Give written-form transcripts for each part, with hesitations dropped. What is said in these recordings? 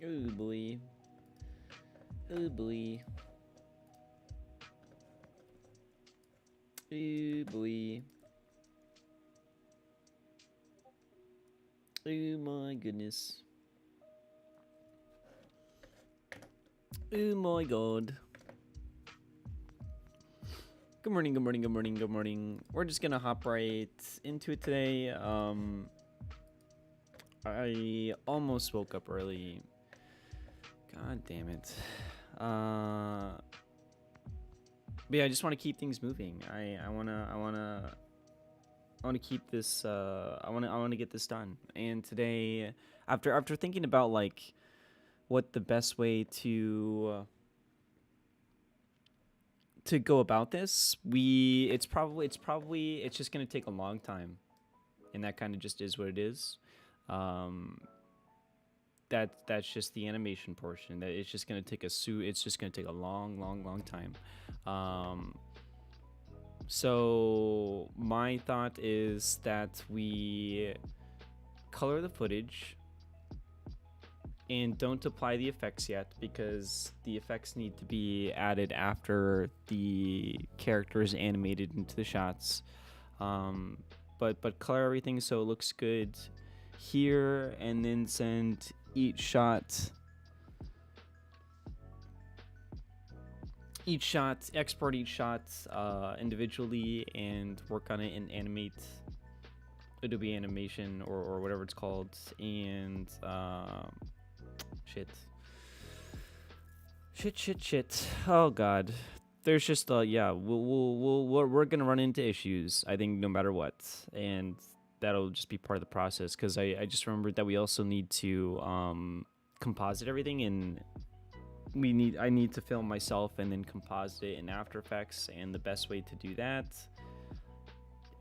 Oh boy. Oh boy. Oh boy. Oh my goodness. Oh my god. Good morning, good morning, good morning, good morning. We're just gonna hop right into it today. I almost woke up early. God damn it. But yeah, I just want to keep things moving. I wanna keep this. I wanna get this done. And today, after thinking about like what the best way to go about this, it's just gonna take a long time, and that kind of just is what it is. That's just the animation portion. That it's just gonna take it's just gonna take a long time. So my thought is that we color the footage and don't apply the effects yet, because the effects need to be added after the character is animated into the shots. But color everything so it looks good here, and then send each shot, export each shot individually, and work on it in Adobe Animation or whatever it's called. And shit. Oh god, there's just we're gonna run into issues, I think, no matter what, and that'll just be part of the process. Because I just remembered that we also need to composite everything, and I need to film myself and then composite it in After Effects. And the best way to do that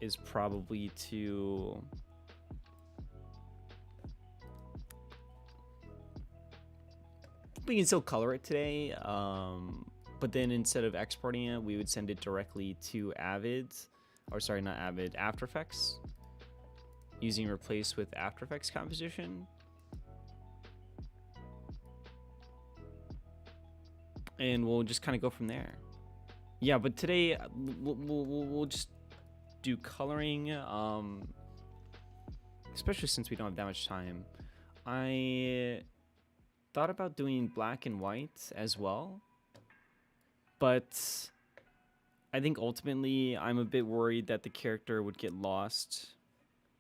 is probably to we can still color it today, but then instead of exporting it, we would send it directly to After Effects, using replace with After Effects composition. And we'll just kind of go from there. Yeah, but today we'll just do coloring, especially since we don't have that much time. I thought about doing black and white as well, but I think ultimately I'm a bit worried that the character would get lost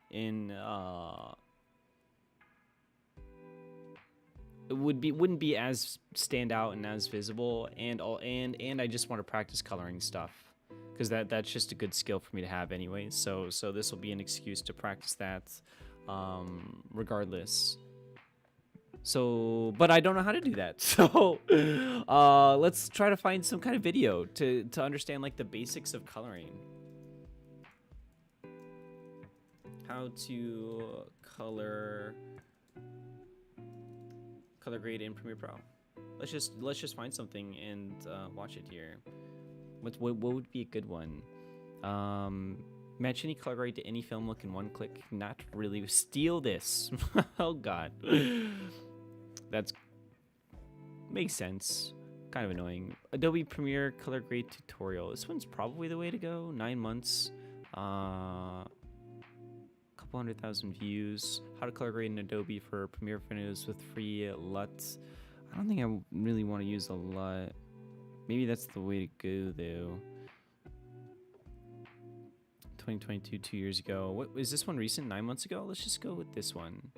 in it wouldn't be as stand out and as visible, and I just want to practice coloring stuff, because that's just a good skill for me to have anyway. So this will be an excuse to practice that regardless. So, but I don't know how to do that. So let's try to find some kind of video to understand like the basics of coloring. How to color grade in Premiere Pro. Let's just find something and watch it here. What would be a good one? Match any color grade to any film look in one click. Not really. Steal this. Oh god. That's makes sense. Kind of annoying. Adobe Premiere color grade tutorial. This one's probably the way to go. 9 months. Couple 100,000 views. How to color grade in Adobe for Premiere photos with free LUT. I don't think I really want to use a LUT. Maybe that's the way to go though. 2022, 2 years ago. What is this one recent? 9 months ago? Let's just go with this one.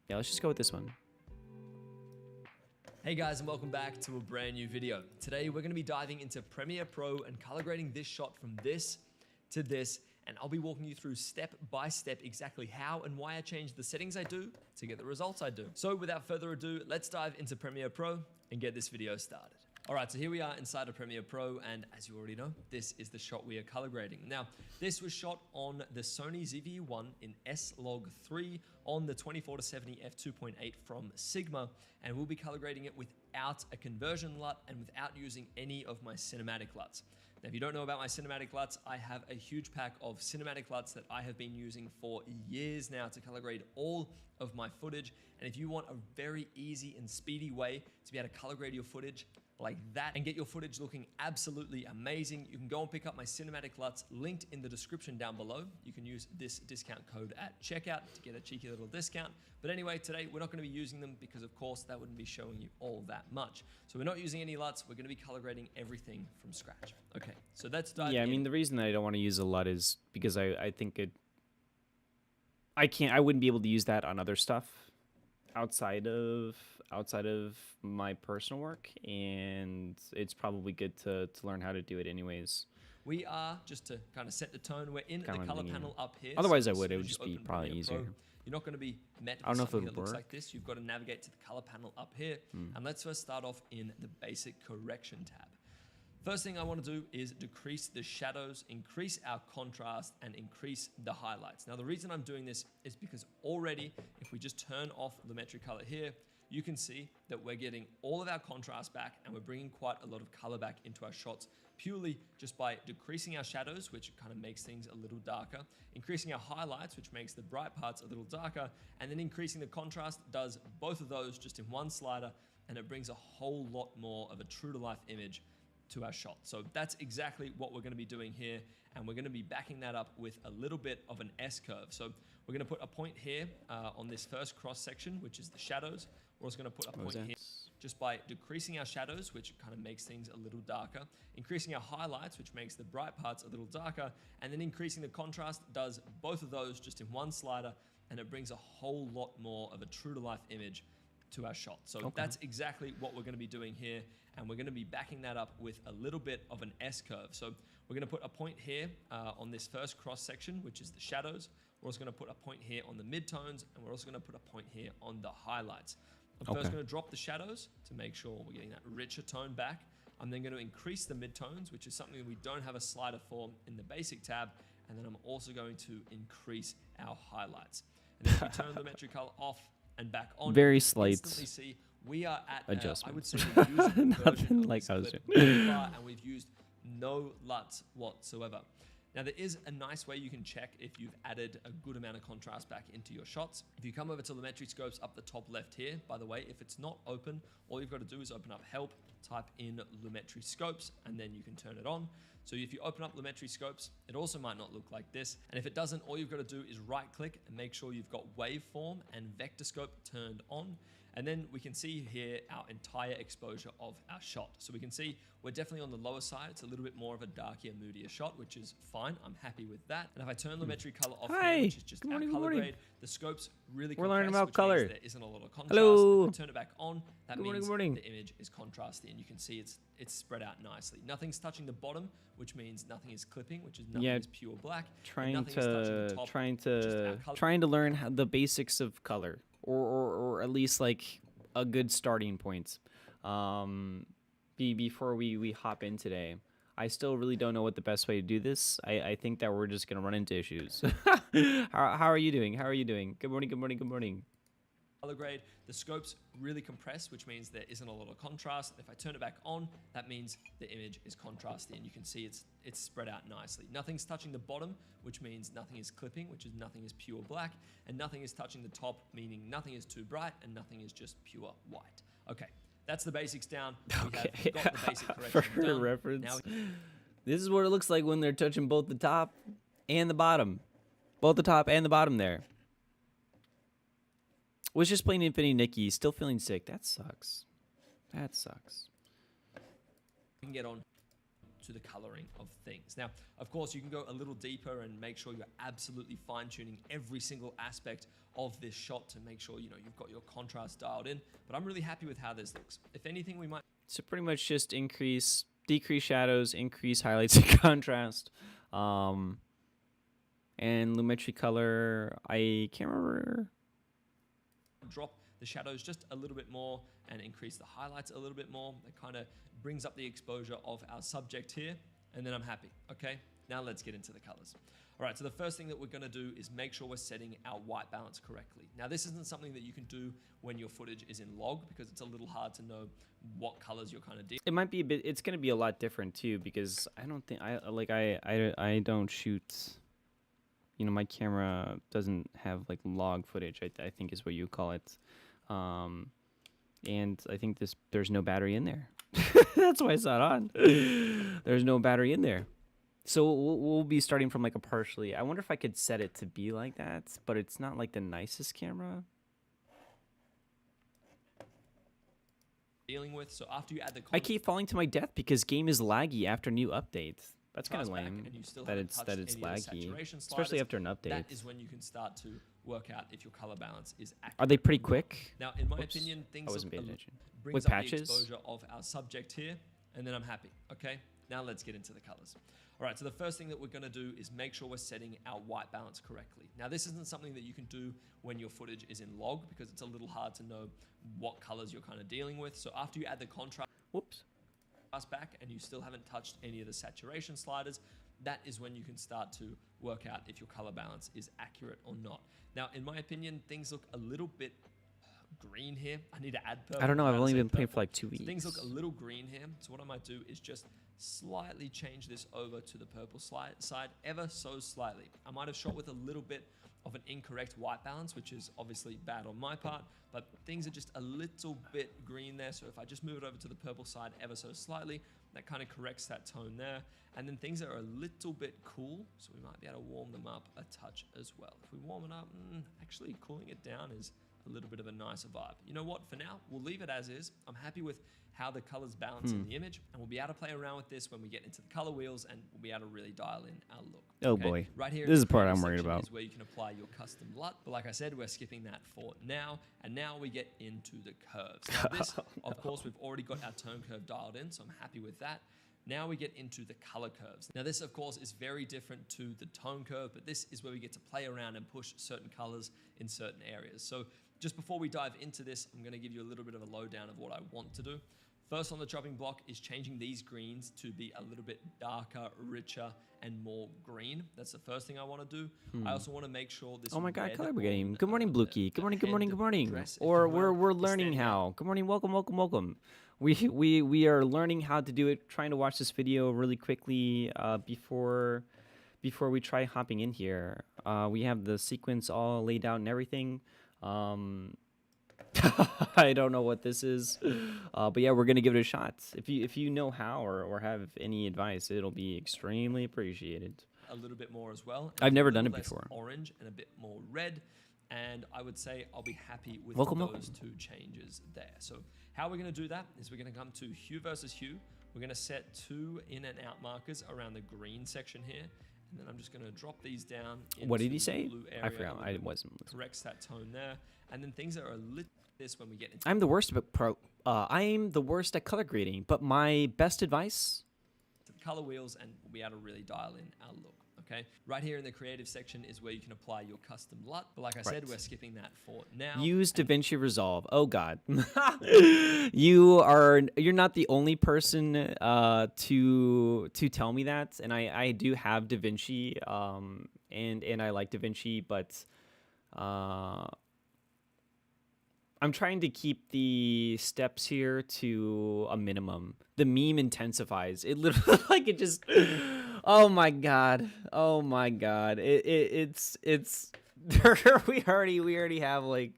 Yeah, let's just go with this one. Hey guys, and welcome back to a brand new video. Today we're going to be diving into Premiere Pro and color grading this shot from this to this, and I'll be walking you through step by step exactly how and why I changed the settings I do to get the results I do. So without further ado, let's dive into Premiere Pro and get this video started. All right, so here we are inside of Premiere Pro, and as you already know, this is the shot we are color grading. Now, this was shot on the Sony ZV-E1 in S-Log3 on the 24-70 f2.8 from Sigma, and we'll be color grading it without a conversion LUT and without using any of my cinematic LUTs. Now, if you don't know about my cinematic LUTs, I have a huge pack of cinematic LUTs that I have been using for years now to color grade all of my footage. And if you want a very easy and speedy way to be able to color grade your footage like that and get your footage looking absolutely amazing, you can go and pick up my cinematic LUTs linked in the description down below. You can use this discount code at checkout to get a cheeky little discount. But anyway, today we're not going to be using them because of course that wouldn't be showing you all that much. So we're not using any LUTs. We're going to be color grading everything from scratch. Okay, so let's dive in. Yeah, I mean, the reason that I don't want to use a LUT is because I think I wouldn't be able to use that on other stuff outside of my personal work, and it's probably good to learn how to do it anyways. We are, just to kind of set the tone, we're in the color panel up here. Otherwise, so I would. It as would you just be open probably Premiere easier. Pro, you're not going to be met I don't with know if something it that would looks work. like this. You've got to navigate to the color panel up here. And let's first start off in the basic correction tab. First thing I want to do is decrease the shadows, increase our contrast, and increase the highlights. Now, the reason I'm doing this is because already, if we just turn off Lumetri Color here, you can see that we're getting all of our contrast back and we're bringing quite a lot of color back into our shots purely just by decreasing our shadows, which kind of makes things a little darker, increasing our highlights, which makes the bright parts a little darker, and then increasing the contrast does both of those just in one slider, and it brings a whole lot more of a true to life image to our shot. So that's exactly what we're going to be doing here, and we're going to be backing that up with a little bit of an S-curve. So we're going to put a point here on this first cross section, which is the shadows. We're also going to put a point here just by decreasing our shadows, which kind of makes things a little darker, increasing our highlights, which makes the bright parts a little darker, and then increasing the contrast does both of those just in one slider, and it brings a whole lot more of a true to life image to our shot. So that's exactly what we're going to be doing here, and we're going to be backing that up with a little bit of an S-curve. So we're going to put a point here on this first cross section, which is the shadows. We're also going to put a point here on the midtones, and we're also going to put a point here on the highlights. I'm first going to drop the shadows to make sure we're getting that richer tone back. I'm then going to increase the midtones, which is something that we don't have a slider for in the basic tab. And then I'm also going to increase our highlights. And then if we turn the Lumetri Color off and back on, Very you slight instantly see we are at adjustments. I would say the usable Nothing version of like this I was clip doing. so far, and we've used no LUTs whatsoever. Now, there is a nice way you can check if you've added a good amount of contrast back into your shots. If you come over to Lumetri Scopes up the top left here, by the way, if it's not open, all you've got to do is open up Help, type in Lumetri Scopes, and then you can turn it on. So if you open up Lumetri Scopes, it also might not look like this. And if it doesn't, all you've got to do is right click and make sure you've got Waveform and Vector Scope turned on. And then we can see here our entire exposure of our shot. So we can see we're definitely on the lower side. It's a little bit more of a darker, moodier shot, which is fine. I'm happy with that. And if I turn Lumetri Color off here, which is just our color grade, the scopes really We're learning compress, about which color. means there isn't a lot of contrast. Hello. If I turn it back on, that means morning. the image is contrasty, and you can see it's spread out nicely. Nothing's touching the bottom, which means nothing is clipping, which is nothing is pure black. Trying to learn how the basics of color, or at least like a good starting point. Before we hop in today, I still really don't know what the best way to do this. I think that we're just gonna run into issues. How are you doing? How are you doing? Good morning. Good morning. Good morning. Color grade, the scopes really compress, which means there isn't a lot of contrast. If I turn it back on, that means the image is contrasty, and you can see it's spread out nicely. Nothing's touching the bottom, which means nothing is clipping, which is nothing is pure black, and nothing is touching the top, meaning nothing is too bright and nothing is just pure white. Okay, that's the basics down. We have got the basic correction For done. reference, Now this is what it looks like when they're touching both the top and the bottom, both the top and the bottom there. Was just playing Infinity Nikki, still feeling sick. That sucks. That sucks. we can get on to the coloring of things. Now, of course, you can go a little deeper and make sure you're absolutely fine-tuning every single aspect of this shot to make sure, you've got your contrast dialed in. But I'm really happy with how this looks. If anything, we might... So pretty much just decrease shadows, increase highlights and contrast. And Lumetri Color, I can't remember... drop the shadows just a little bit more and increase the highlights a little bit more. That kind of brings up the exposure of our subject here, and then I'm happy, okay? Now let's get into the colors. All right, so the first thing that we're gonna do is make sure we're setting our white balance correctly. Now this isn't something that you can do when your footage is in log because it's a little hard to know what colors you're kind of dealing. It might be a bit. It's gonna be a lot different too because I don't think I don't shoot. You know, my camera doesn't have like log footage. I think is what you call it. And I think there's no battery in there. That's why it's not on. There's no battery in there. So we'll be starting from like a partially. I wonder if I could set it to be like that, but it's not like the nicest camera. Dealing with. So after you add the I keep falling to my death because game is laggy after new update. That's kind of back lame and you still that haven't it's touched any of the laggy, saturation especially sliders, after an update. that is when you can start to work out if your color balance is accurate. Are they pretty quick? Now, in my Whoops. opinion, things I wasn't look paying a- attention. brings With up patches? the exposure of our subject here, and then I'm happy. Okay, now let's get into the colors. All right, so the first thing that we're gonna do is make sure we're setting our white balance correctly. Now, this isn't something that you can do when your footage is in log because it's a little hard to know what colors you're kind of dealing with. So after you add the contrast Whoops. back and you still haven't touched any of the saturation sliders, that is when you can start to work out if your color balance is accurate or not. Now, in my opinion, things look a little bit green here. I need to add purple. I don't know. I'm I've about to only say been playing purple. for like 2 So weeks. things look a little green here. So what I might do is just slightly change this over to the purple side, ever so slightly. I might have shot with a little bit of an incorrect white balance, which is obviously bad on my part, but things are just a little bit green there. So if I just move it over to the purple side ever so slightly, that kind of corrects that tone there. And then things are a little bit cool, so we might be able to warm them up a touch as well. If we warm it up, actually cooling it down is a little bit of a nicer vibe. You know what, for now, we'll leave it as is. I'm happy with how the colors balance in the image, and we'll be able to play around with this when we get into the color wheels, and we'll be able to really dial in our look. Oh boy. Right here, This is the part I'm creative worried section about. is where you can apply your custom LUT, but like I said, we're skipping that for now, and now we get into the curves. Now this, of course, we've already got our tone curve dialed in, so I'm happy with that. Now we get into the color curves. Now this, of course, is very different to the tone curve, but this is where we get to play around and push certain colors in certain areas. So just before we dive into this, I'm gonna give you a little bit of a lowdown of what I want to do. First on the chopping block is changing these greens to be a little bit darker, richer, and more green. That's the first thing I want to do. I also want to make sure this. Oh my God, red color on game. Good morning, the Blukey. Good morning, good morning, good morning. dress, if Or you will, we're is learning standing out. how. Good morning, welcome, welcome, welcome. We are learning how to do it. Trying to watch this video really quickly before we try hopping in here. We have the sequence all laid out and everything. I don't know what this is, but yeah, we're gonna give it a shot. If you know how or have any advice, it'll be extremely appreciated. A little bit more as well. I've never a done little it less before. Orange and a bit more red, and I would say I'll be happy with Welcome, those welcome. two changes there. So how we're going to do that is we're going to come to hue versus hue. We're going to set 2 in and out markers around the green section here, and then I'm just going to drop these down. What did into he the say? blue I area a forgot. little I bit. wasn't listening. Corrects that tone there, and then things are a little this when we get into I'm the worst I'm the worst at color grading, but my best advice. the color wheels, and we'll be able to really dial in our look. Okay, right here in the creative section is where you can apply your custom LUT. But like I said, Right. we're skipping that for now. Use DaVinci Resolve. Oh God, you're not the only person to tell me that, and I do have DaVinci, and I like DaVinci, but I'm trying to keep the steps here to a minimum. The meme intensifies. It literally like it just. Oh my god. Oh my god. It's we already have like.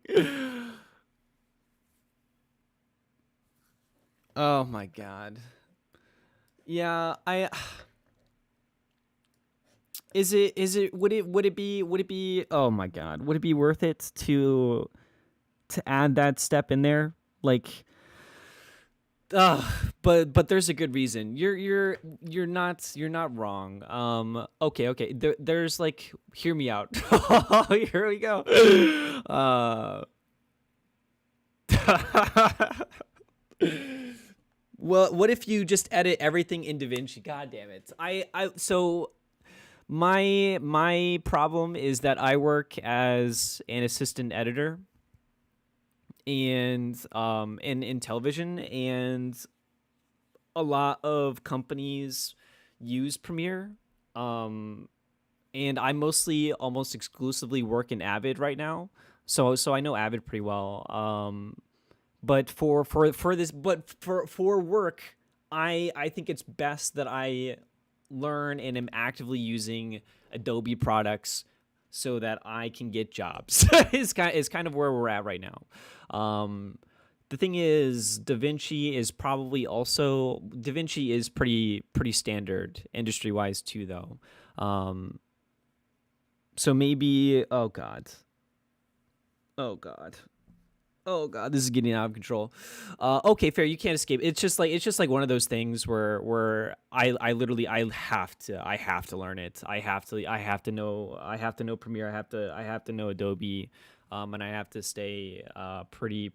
Oh my god. Yeah, Is it would it be oh my god, would it be worth it to add that step in there? Like but there's a good reason. You're not wrong. Okay. There's like hear me out. Here we go. Well, what if you just edit everything in DaVinci? God damn it. So my problem is that I work as an assistant editor and in television, and a lot of companies use Premiere, And I mostly almost exclusively work in Avid right now. So I know Avid pretty well. But for work, I think it's best that I learn and am actively using Adobe products so that I can get jobs. is kind of where we're at right now. The thing is, DaVinci is pretty standard industry wise too, though. So maybe, oh god, this is getting out of control. Okay, fair. You can't escape. It's just like one of those things where I literally I have to learn it. I have to know Premiere. I have to know Adobe, and I have to stay pretty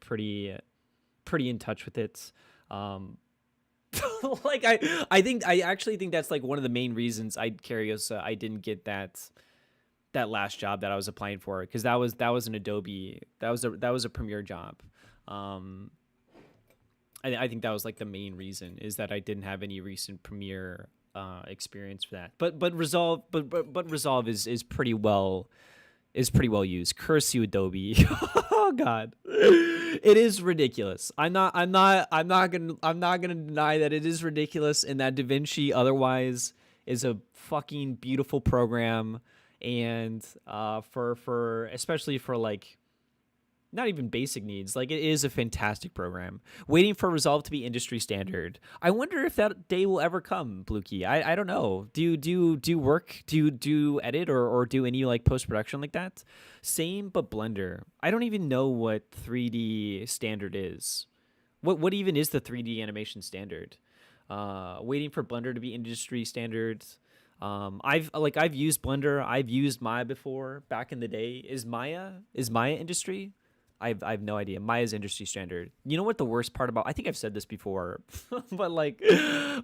in touch with it. Like I actually think that's like one of the main reasons I didn't get that last job that I was applying for, because that was an Adobe, that was a Premiere job. I think that was like the main reason, is that I didn't have any recent Premiere experience for that. But Resolve is pretty well used. Curse you, Adobe. Oh god. It is ridiculous. I'm not gonna deny that it is ridiculous, and that DaVinci otherwise is a fucking beautiful program. And for especially for like not even basic needs, like it is a fantastic program. Waiting for Resolve to be industry standard. I wonder if that day will ever come, Bluekey. I don't know. Do you work? Do you edit or do any like post production like that? Same, but Blender. I don't even know what 3D standard is. What even is the 3D animation standard? Waiting for Blender to be industry standard. I've used Blender. I've used Maya before back in the day. Is Maya industry? I've no idea. Maya's industry standard. You know what the worst part about? I think I've said this before, but like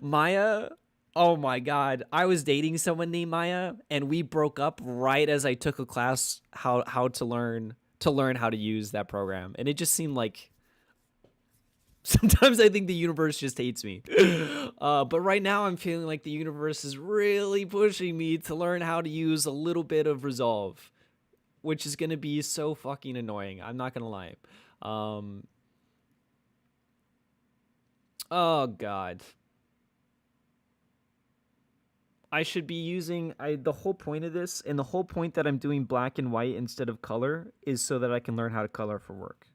Maya. Oh my god, I was dating someone named Maya, and we broke up right as I took a class how to learn how to use that program, and it just seemed like. Sometimes I think the universe just hates me. But right now I'm feeling like the universe is really pushing me to learn how to use a little bit of Resolve, which is going to be so fucking annoying. I'm not going to lie. Oh, God. I should be using... the whole point of this, and the whole point that I'm doing black and white instead of color, is so that I can learn how to color for work.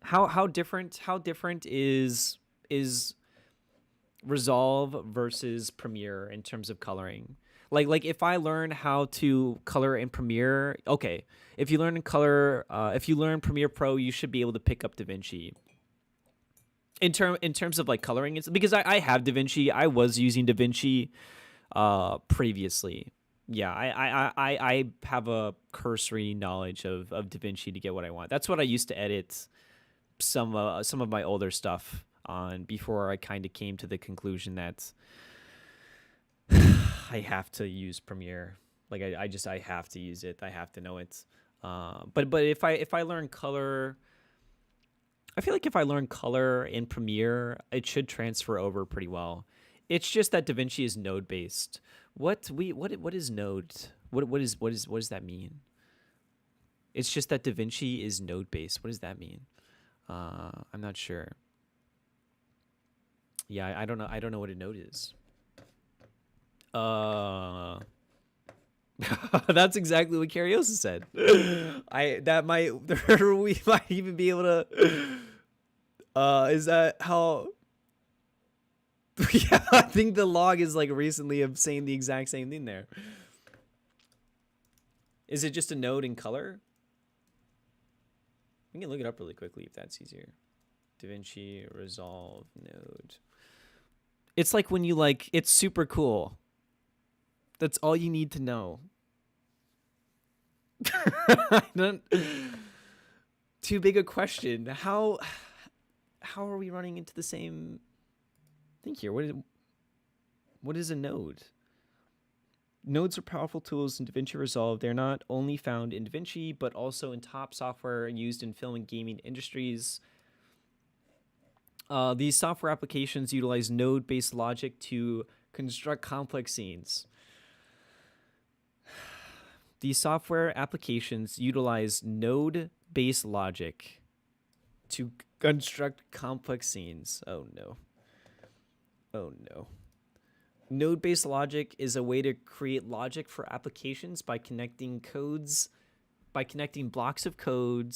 How different is Resolve versus Premiere in terms of coloring? Like if I learn how to color in Premiere, okay. If you learn Premiere Pro, you should be able to pick up DaVinci. In terms of like coloring, it's because I have DaVinci. I was using DaVinci previously. Yeah, I have a cursory knowledge of DaVinci to get what I want. That's what I used to edit some of my older stuff on before I kind of came to the conclusion that I have to use Premiere. Like I have to use it. I have to know it. But if I learn color, I feel like if I learn color in Premiere, it should transfer over pretty well. It's just that DaVinci is node based. What is node? What does that mean? It's just that DaVinci is node based. What does that mean? I'm not sure. Yeah, I don't know. I don't know what a node is. That's exactly what Cariosa said. We might even be able to. Is that how? Yeah, I think the log is like recently of saying the exact same thing there. Is it just a node in color? We can look it up really quickly if that's easier. DaVinci Resolve node. It's like when you like, it's super cool. That's all you need to know. Too big a question. How are we running into the same thing here? What is a node? Nodes are powerful tools in DaVinci Resolve. They're not only found in DaVinci, but also in top software used in film and gaming industries. These software applications utilize node-based logic to construct complex scenes. These software applications utilize node-based logic to construct complex scenes. Oh no. Oh no. Node-based logic is a way to create logic for applications by connecting blocks of code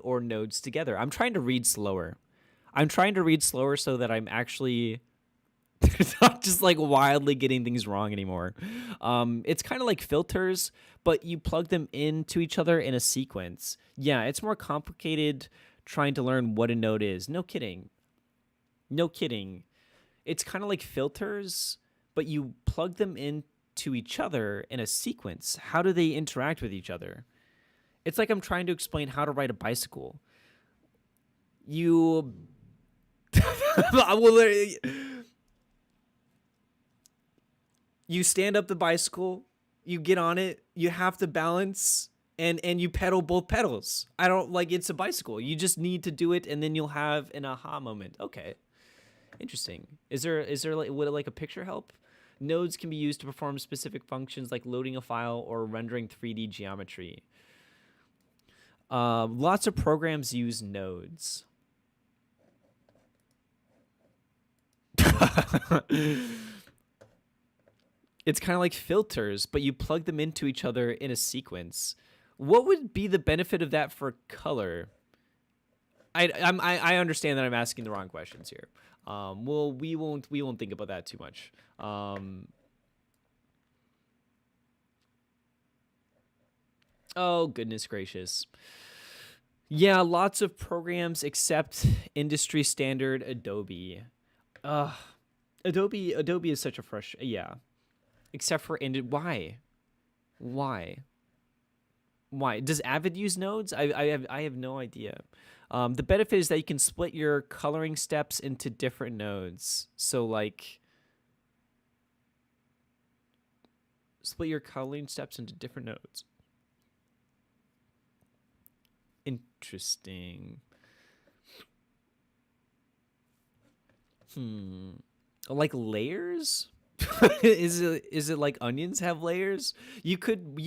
or nodes together. I'm trying to read slower. So that I'm actually not just like wildly getting things wrong anymore. It's kind of like filters, but you plug them into each other in a sequence. Yeah, it's more complicated trying to learn what a node is. No kidding. It's kind of like filters, but you plug them into each other in a sequence. How do they interact with each other? It's like I'm trying to explain how to ride a bicycle. You stand up the bicycle, you get on it, you have to balance, and you pedal both pedals. I don't like it's a bicycle. You just need to do it, and then you'll have an aha moment. Okay. Interesting. Is there like would like a picture help? Nodes can be used to perform specific functions like loading a file or rendering 3D geometry. Lots of programs use nodes. It's kind of like filters, but you plug them into each other in a sequence. What would be the benefit of that for color? I understand that I'm asking the wrong questions here. Well, we won't think about that too much. Oh, goodness gracious. Yeah, lots of programs except industry standard Adobe. Adobe is such a yeah. Except for why? Does Avid use nodes? I have no idea. The benefit is that you can split your coloring steps into different nodes. So like split your coloring steps into different nodes. Interesting. Like layers? Is it like onions have layers? You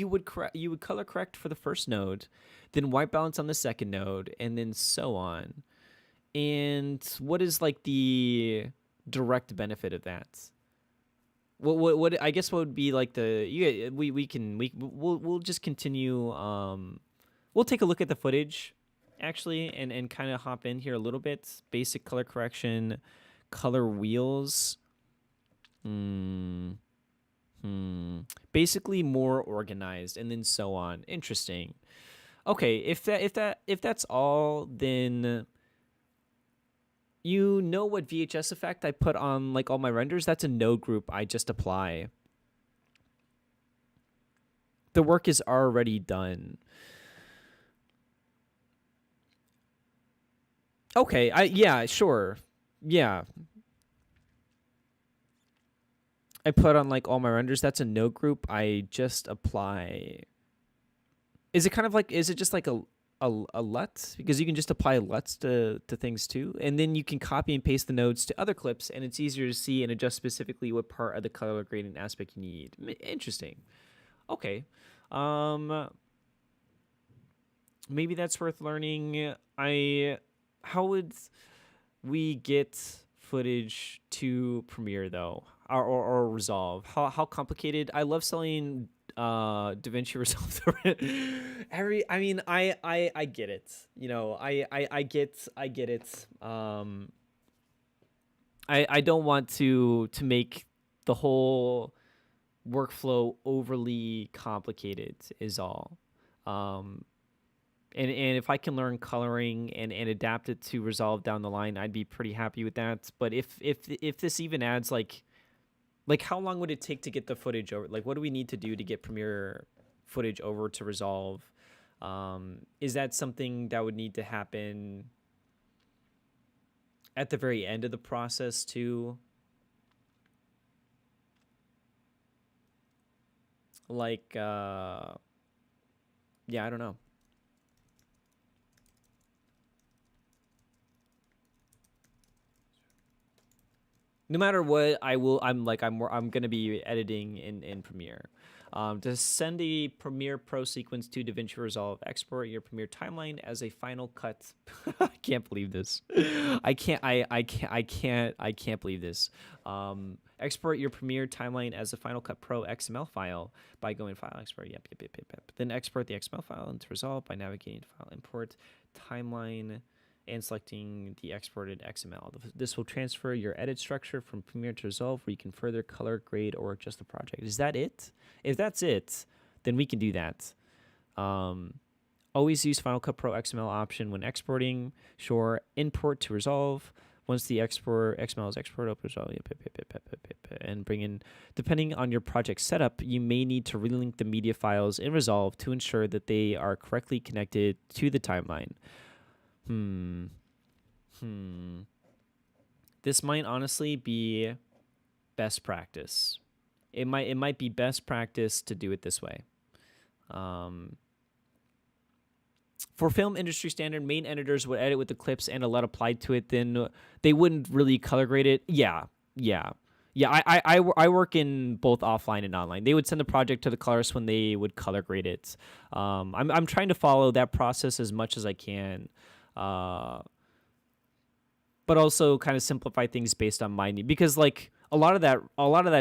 would color correct for the first node, then white balance on the second node, and then so on. And what is like the direct benefit of that? What I guess what would be like we'll just continue. We'll take a look at the footage actually and kind of hop in here a little bit. Basic color correction, color wheels. Basically more organized, and then so on. Interesting. Okay, if that's all, then you know what VHS effect I put on like all my renders? That's a node group I just apply. The work is already done. Okay, yeah, sure. Yeah. I put on like all my renders. That's a node group I just apply. Is it just like a LUT? Because you can just apply LUTs to things too. And then you can copy and paste the nodes to other clips, and it's easier to see and adjust specifically what part of the color gradient aspect you need. Interesting. Okay. Maybe that's worth learning. How would we get footage to Premiere though? Or Resolve? How complicated? I love selling DaVinci Resolve. I get it. You know, I get it. I don't want to make the whole workflow overly complicated is all. And if I can learn coloring and adapt it to Resolve down the line, I'd be pretty happy with that. But if this even adds like how long would it take to get the footage over? Like, what do we need to do to get Premiere footage over to Resolve? Is that something that would need to happen at the very end of the process too? Like, yeah, I don't know. No matter what, I'm gonna be editing in Premiere. To send a Premiere Pro sequence to DaVinci Resolve, export your Premiere timeline as a Final Cut. I can't believe this. I can't believe this. Export your Premiere timeline as a Final Cut Pro XML file by going File Export. Yep. Then export the XML file into Resolve by navigating to File Import Timeline and selecting the exported XML. This will transfer your edit structure from Premiere to Resolve, where you can further color, grade, or adjust the project. Is that it? If that's it, then we can do that. Always use Final Cut Pro XML option when exporting. Sure, import to Resolve. Once the XML is exported, open Resolve, and bring in. Depending on your project setup, you may need to relink the media files in Resolve to ensure that they are correctly connected to the timeline. This might honestly be best practice. It might be best practice to do it this way. For film industry standard, main editors would edit with the clips and a LUT applied to it. Then they wouldn't really color grade it. Yeah. I work in both offline and online. They would send the project to the colorist when they would color grade it. I'm trying to follow that process as much as I can. But also kind of simplify things based on my need, because like a lot of that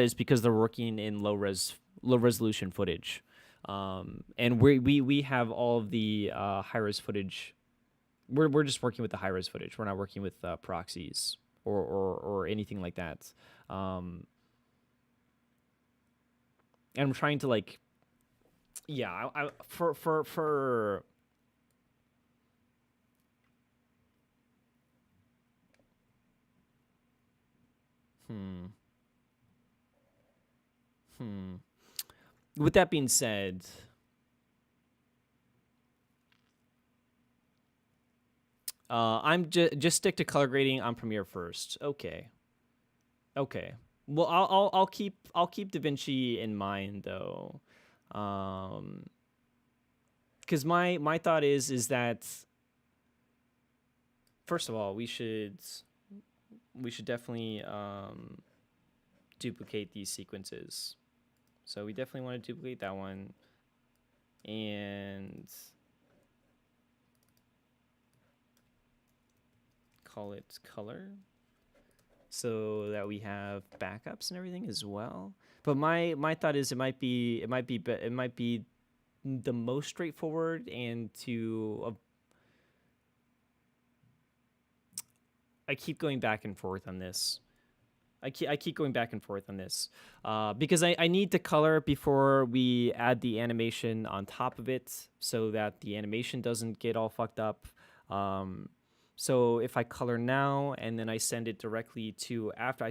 is because they're working in low resolution footage, and we have all of the high res footage. We're just working with the high res footage. We're not working with proxies or anything like that. And I'm trying to like, yeah, for With that being said, I'm just stick to color grading on Premiere first. Okay. Well, I'll keep DaVinci in mind though, because my thought is that first of all we should definitely duplicate these sequences. So we definitely want to duplicate that one and call it color so that we have backups and everything as well. But my thought is it might be the most straightforward and to I keep going back and forth on this. I keep going back and forth on this because I need to color before we add the animation on top of it so that the animation doesn't get all fucked up. So if I color now and then I send it directly to after I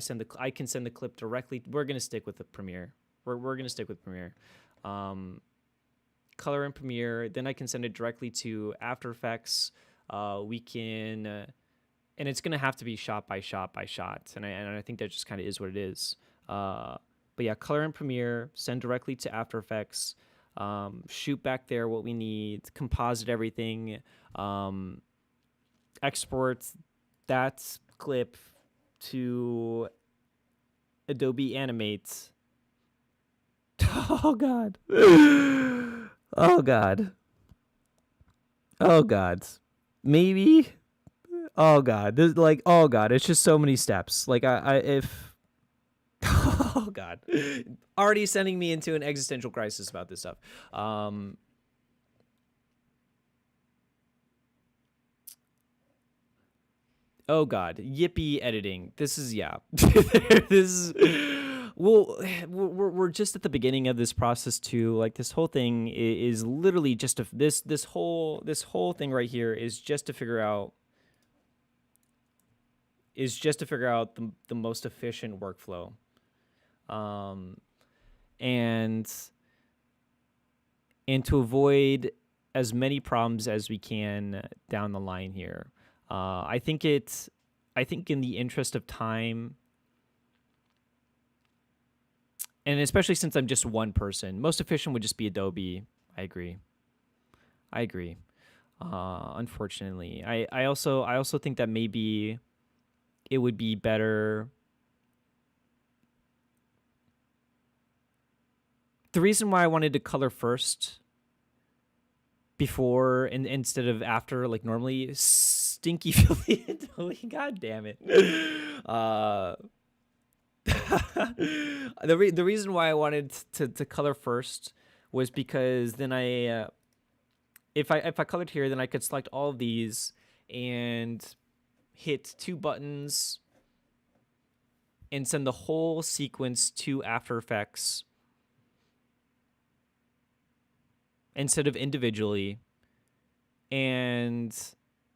can send the clip directly. We're gonna stick with the Premiere. We're gonna stick with Premiere. Color in Premiere, then I can send it directly to After Effects. We can. And it's gonna have to be shot by shot, and I think that just kind of is what it is. But yeah, color in Premiere, send directly to After Effects, shoot back there what we need, composite everything, export that clip to Adobe Animate. Oh God. Oh God. Maybe. Oh God, oh God, it's just so many steps. Like if oh God, already sending me into an existential crisis about this stuff. Oh God, yippee editing. This is this is. Well, we're just at the beginning of this process too. Like this whole thing is literally just this whole thing right here is just to figure out. The most efficient workflow, and to avoid as many problems as we can down the line here. I think in the interest of time, and especially since I'm just one person, most efficient would just be Adobe. I agree. Unfortunately, I also think that maybe it would be better the reason why I wanted to color first before and instead of after, like normally, stinky filthy Adobe. God damn it. The reason why I wanted to color first was because then if I colored here, then I could select all of these and hit 2 buttons and send the whole sequence to After Effects instead of individually. And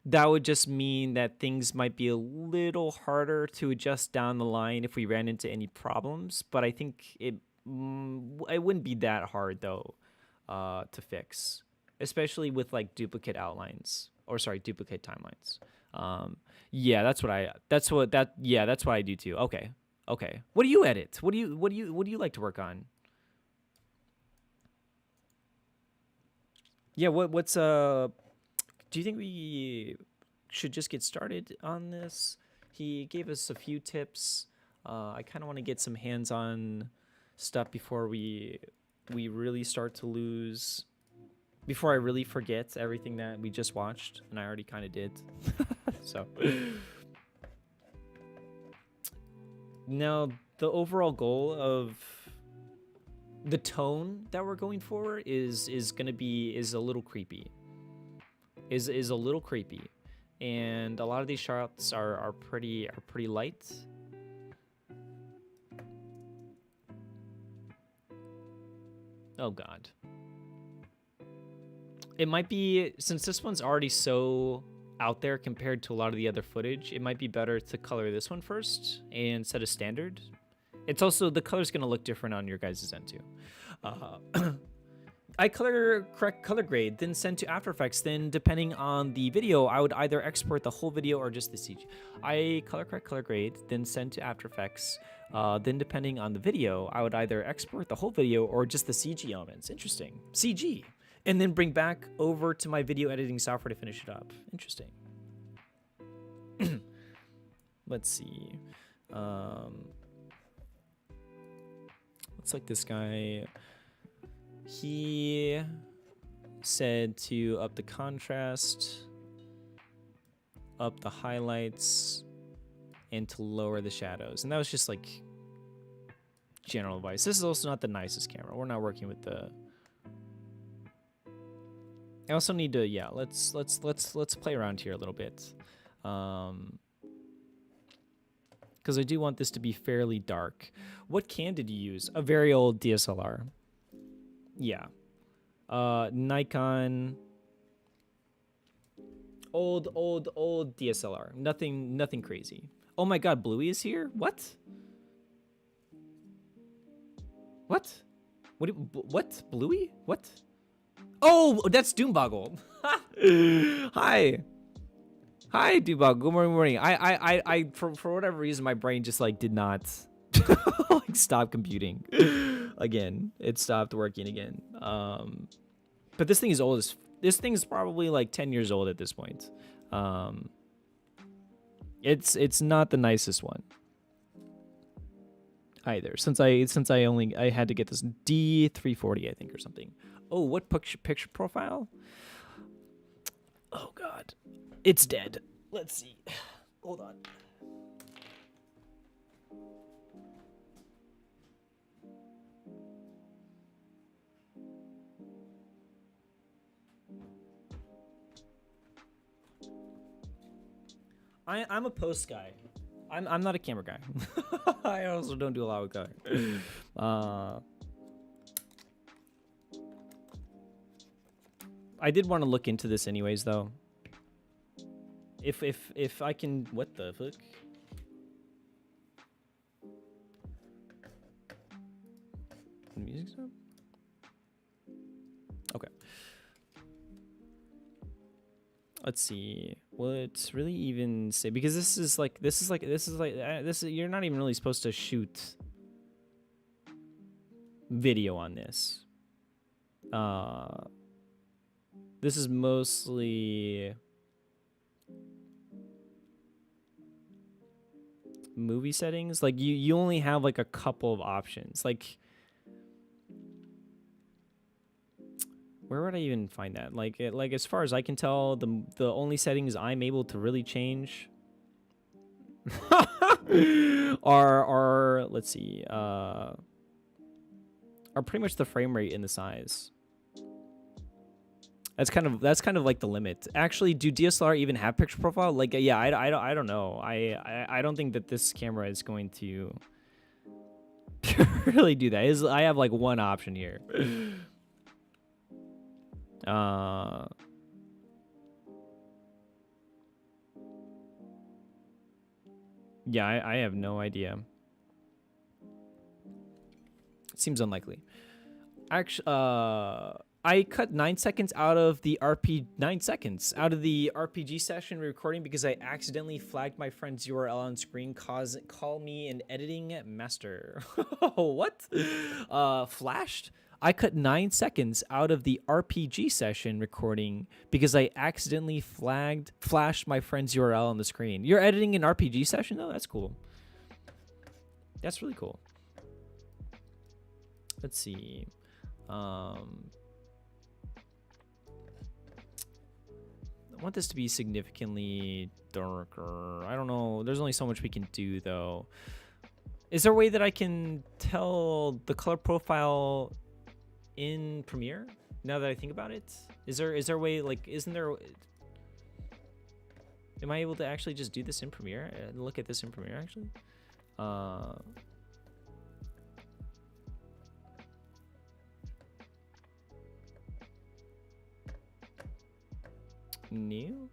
that would just mean that things might be a little harder to adjust down the line if we ran into any problems. But I think it wouldn't be that hard, though, to fix, especially with like duplicate outlines, or sorry, duplicate timelines. Yeah, that's what I do too. Okay. What do you edit? What do you like to work on? Yeah, what's do you think we should just get started on this? He gave us a few tips. I kind of want to get some hands-on stuff before we really start to lose, before I really forget everything that we just watched, and I already kind of did. So now the overall goal of the tone that we're going for is a little creepy. Is a little creepy, and a lot of these shots are pretty light. Oh god. It might be, since this one's already so out there compared to a lot of the other footage, it might be better to color this one first and set a standard. It's also, the color's gonna look different on your guys' end too. I correct color grade, then send to After Effects. Then, depending on the video, I would either export the whole video or just the CG. I correct color grade, then send to After Effects. Then, depending on the video, I would either export the whole video or just the CG elements. Interesting. CG. And then bring back over to my video editing software to finish it up. Interesting. Let's see. Looks like this guy. He said to up the contrast, up the highlights, and to lower the shadows. And that was just like general advice. This is also not the nicest camera. We're not working with the. I also need to, yeah, let's play around here a little bit. Because I do want this to be fairly dark. What can did you use? A very old DSLR. Yeah. Nikon. Old DSLR. Nothing crazy. Oh my god, Bluey is here? What? What? What? Bluey? What? Oh, that's Doomboggle. Hi. Hi, Doomboggle. Good morning. I for whatever reason, my brain just like did not like stop computing again. It stopped working again. But this thing is old as. This thing is probably like 10 years old at this point. It's not the nicest one either. Since I had to get this D340, I think, or something. Oh, what picture profile? Oh god, it's dead. Let's see. Hold on. I'm a post guy. I'm not a camera guy. I also don't do a lot with color. I did want to look into this anyways, though. If I can, what the fuck? Music stop? Okay. Let's see. What's really even say, because this is you're not even really supposed to shoot video on this. This is mostly movie settings. Like you only have like a couple of options. Like Where would I even find that? Like, like as far as I can tell, the only settings I'm able to really change are let's see, are pretty much the frame rate and the size. That's kind of like the limit. Actually, do DSLR even have picture profile? Like, yeah, I don't know. I don't think that this camera is going to really do that. I have like one option here. Yeah, I have no idea. It seems unlikely. Actually, I cut 9 seconds out of the 9 seconds out of the RPG session recording because I accidentally flagged my friend's URL on screen. Call me an editing master. What? Flashed? I cut 9 seconds out of the RPG session recording because I accidentally flashed my friend's URL on the screen. You're editing an RPG session though? That's cool. That's really cool. Let's see. I want this to be significantly darker. I don't know. There's only so much we can do though. Is there a way that I can tell the color profile in Premiere now that I think about it? Is there a way, like, isn't there, am I able to actually just do this in Premiere and look at this in Premiere actually? New?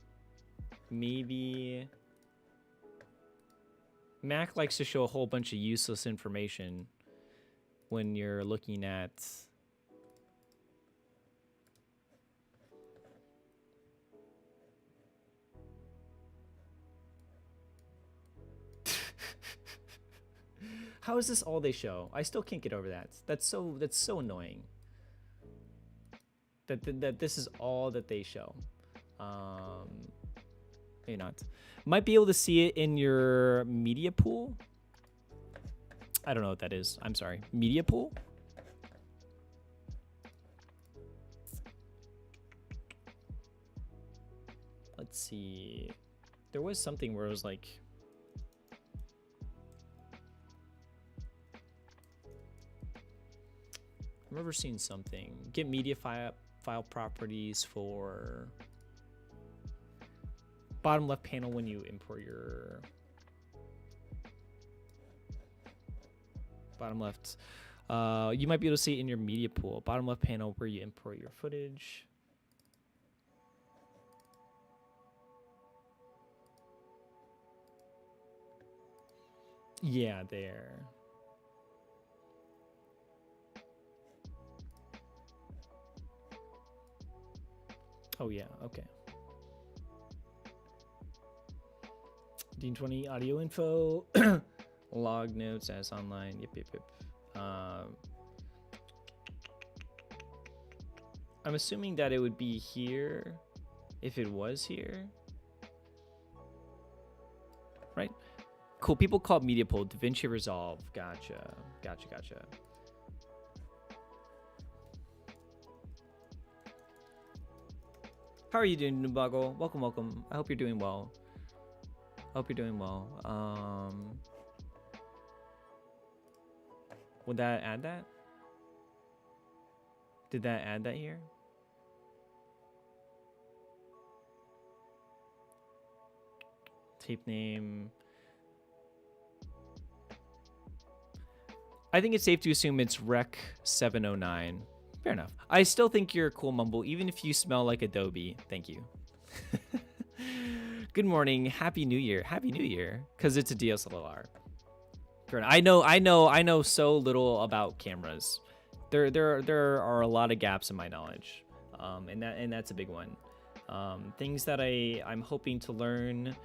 Maybe Mac likes to show a whole bunch of useless information when you're looking at how is this all they show? I still can't get over that. That's so annoying. That this is all that they show. Maybe not. Might be able to see it in your media pool. I don't know what that is. I'm sorry. Media pool? Let's see. There was something where it was like, I remember seeing something. Get media file properties for bottom left panel when you import your bottom left. You might be able to see it in your media pool. Bottom left panel where you import your footage. Yeah, there. Oh yeah, okay. Dean 20 audio info. Log notes as online. Yep. I'm assuming that it would be here if it was here. Right? Cool. People call it Media Pool. DaVinci Resolve. Gotcha. How are you doing, Nubago? Welcome. I hope you're doing well. Would that add that? Did that add that here? Tape name. I think it's safe to assume it's Rec 709. Fair enough. I still think you're a cool, Mumble, even if you smell like Adobe. Thank you. Good morning. Happy New Year. Happy New Year. Because it's a DSLR. I know so little about cameras. There are a lot of gaps in my knowledge. And that's a big one. Things that I'm hoping to learn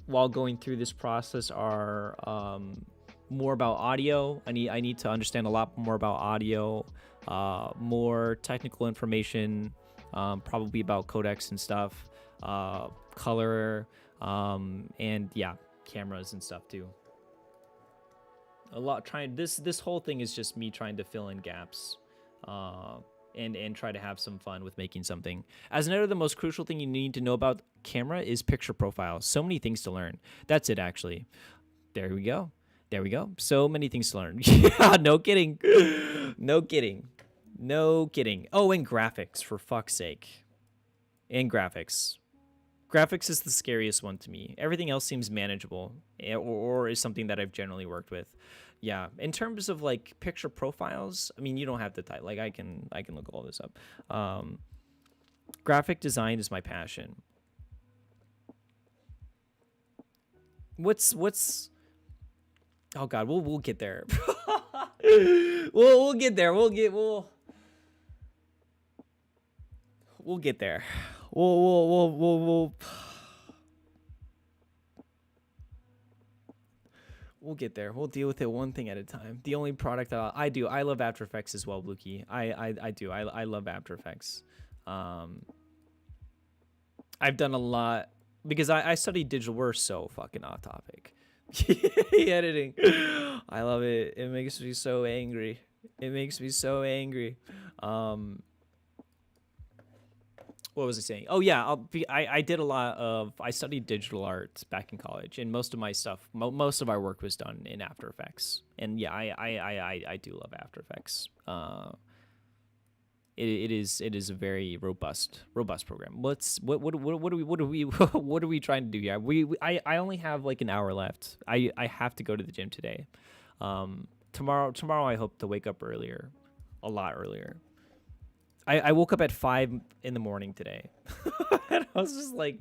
while going through this process are more about audio. I need to understand a lot more about audio, more technical information, probably about codecs and stuff, color, and yeah, cameras and stuff too. This whole thing is just me trying to fill in gaps and try to have some fun with making something. As another, the most crucial thing you need to know about camera is picture profile. So many things to learn. That's it, actually. There we go. There we go. So many things to learn. Yeah, no kidding. No kidding. No kidding. Oh, and graphics, for fuck's sake. And graphics. Graphics is the scariest one to me. Everything else seems manageable, or is something that I've generally worked with. Yeah, in terms of like picture profiles, I mean, you don't have to type. Like I can look all this up. Graphic design is my passion. What's Oh God, we'll get there. we'll get there. We'll get there. We'll get there. We'll deal with it one thing at a time. The only product I love After Effects as well, Blukey. I do. I love After Effects. I've done a lot because I studied digital. We're so fucking off topic. Editing. I love it. It makes me so angry. It makes me so angry. What was I saying? Oh yeah, I did a lot of. I studied digital art back in college, and most of my stuff, most of our work was done in After Effects. And yeah, I do love After Effects. It is a very robust program. What are we trying to do here? I only have like an hour left. I have to go to the gym today. Tomorrow I hope to wake up earlier, a lot earlier. I woke up at 5 in the morning today. And I was just like,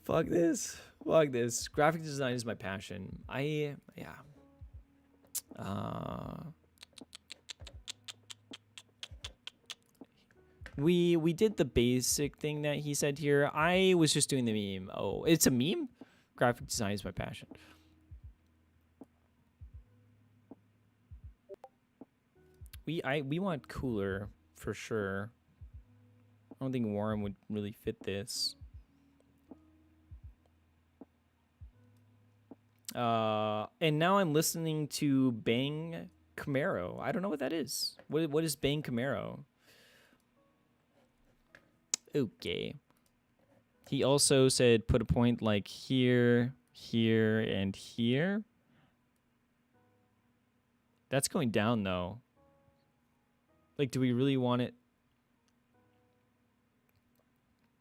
fuck this. Graphic design is my passion. We did the basic thing that he said here. I was just doing the meme. Oh, it's a meme? Graphic design is my passion. We want cooler for sure. I don't think Warren would really fit this. And now I'm listening to Bang Camaro. I don't know what that is. What is Bang Camaro? Okay. He also said put a point like here, here, and here. That's going down though. Like, do we really want it?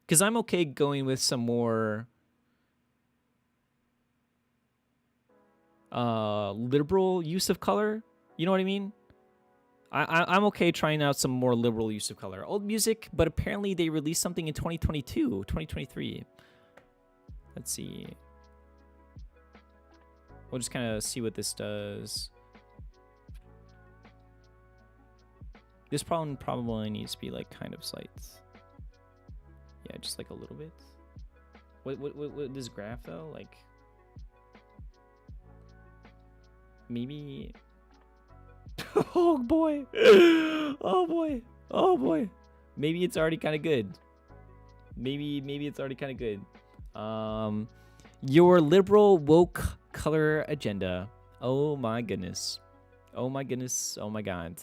Because I'm okay going with some more liberal use of color. You know what I mean? I'm okay trying out some more liberal use of color. Old music, but apparently they released something in 2022, 2023. Let's see. We'll just kind of see what this does. This problem probably needs to be like kind of slight. Yeah, just like a little bit. What this graph though? Like maybe. Oh boy. Oh boy. Oh boy. Maybe it's already kind of good. Maybe it's already kind of good. Your liberal woke color agenda. Oh my goodness. Oh my goodness. Oh my god.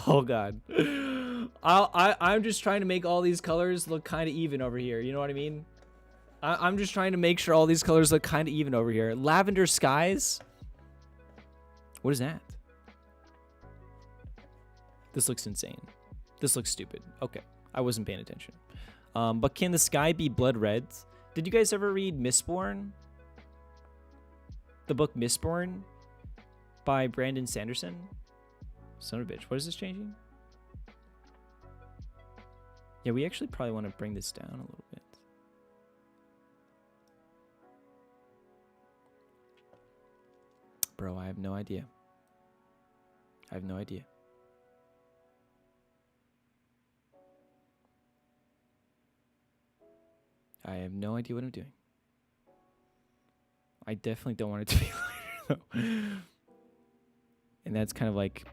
Oh god. I'm just trying to make all these colors look kind of even over here. You know what I mean? I'm just trying to make sure all these colors look kind of even over here. Lavender skies. What is that? This looks insane. This looks stupid. Okay, I wasn't paying attention. But can the sky be blood red? Did you guys ever read Mistborn? The book Mistborn by Brandon Sanderson? Son of a bitch. What is this changing? Yeah, we actually probably want to bring this down a little bit. Bro, I have no idea. I have no idea. I have no idea what I'm doing. I definitely don't want it to be lighter though. And that's kind of like,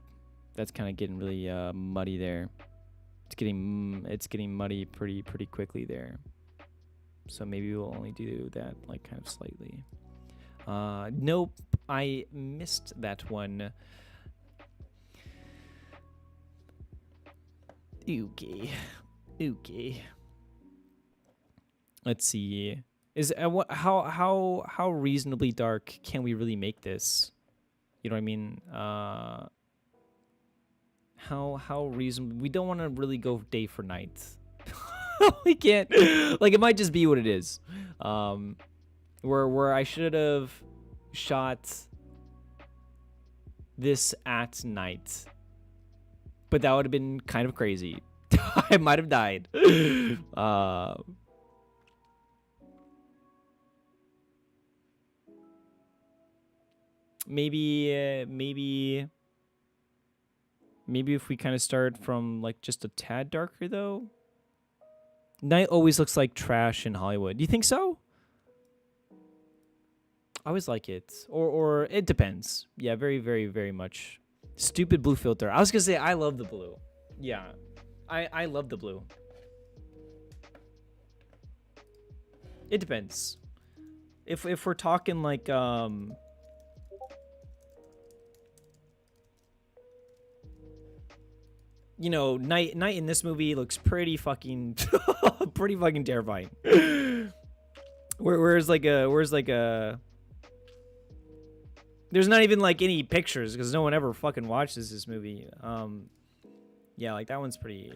that's kind of getting really muddy there. it's getting muddy pretty quickly there. So maybe we'll only do that like kind of slightly. Nope, I missed that one. Okay. Let's see. Is what how reasonably dark can we really make this? You know what I mean? How reasonable? We don't want to really go day for night. We can't. Like, it might just be what it is. Where I should have shot this at night, but that would have been kind of crazy. I might have died. Maybe if we kind of start from like just a tad darker though. Night always looks like trash in Hollywood. Do you think so? I always like it. Or it depends. Yeah, very, very, very much. Stupid blue filter. I was gonna say I love the blue. Yeah. I love the blue. It depends. If we're talking like you know, night in this movie looks pretty fucking pretty fucking terrifying. Where's like a there's not even like any pictures because no one ever fucking watches this movie. Yeah, like that one's pretty,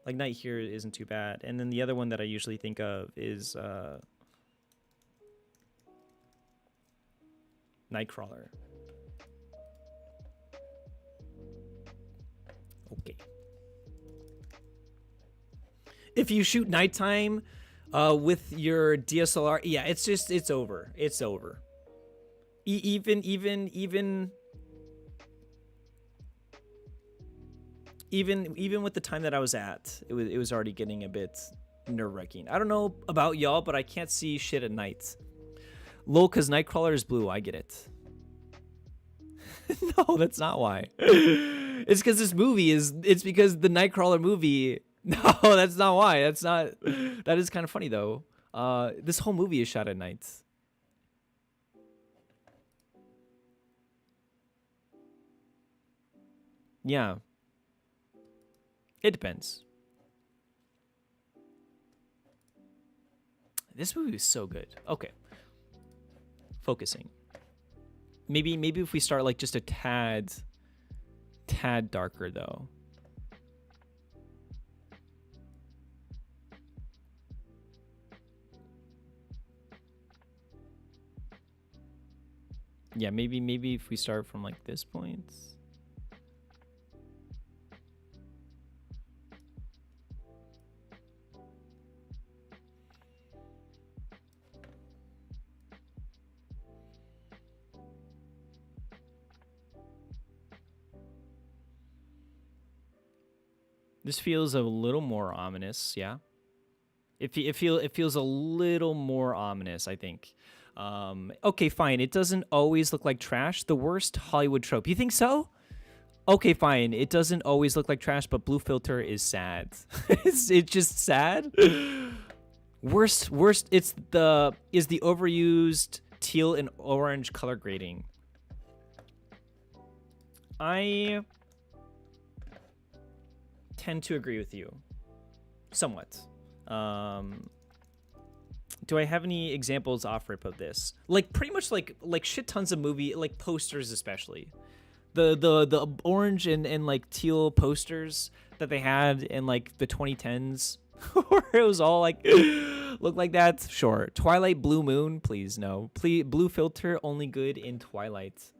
like Night here isn't too bad. And then the other one that I usually think of is Nightcrawler. Okay. If you shoot nighttime with your DSLR, yeah, it's over. It's over. Even with the time that I was at, it was already getting a bit nerve-wracking. I don't know about y'all, but I can't see shit at night. Lol, cause Nightcrawler is blue. I get it. No, that's not why. It's because this movie is. It's because the Nightcrawler movie. No, that's not why. That's not. That is kind of funny though. This whole movie is shot at night. Yeah. It depends. This movie is so good. Okay. Focusing. Maybe if we start like just a tad darker though. Yeah, maybe if we start from like this point. This feels a little more ominous, yeah. It feels a little more ominous, I think. Okay, fine. It doesn't always look like trash. The worst Hollywood trope. You think so? Okay, fine. It doesn't always look like trash, but blue filter is sad. It's just sad. Worst. Is the overused teal and orange color grading. I tend to agree with you, somewhat. Do I have any examples off rip of this? Like pretty much like shit tons of movie like posters, especially the orange and like teal posters that they had in like the 2010s, where it was all like look like that. Sure, Twilight Blue Moon, please no, please blue filter only good in Twilight.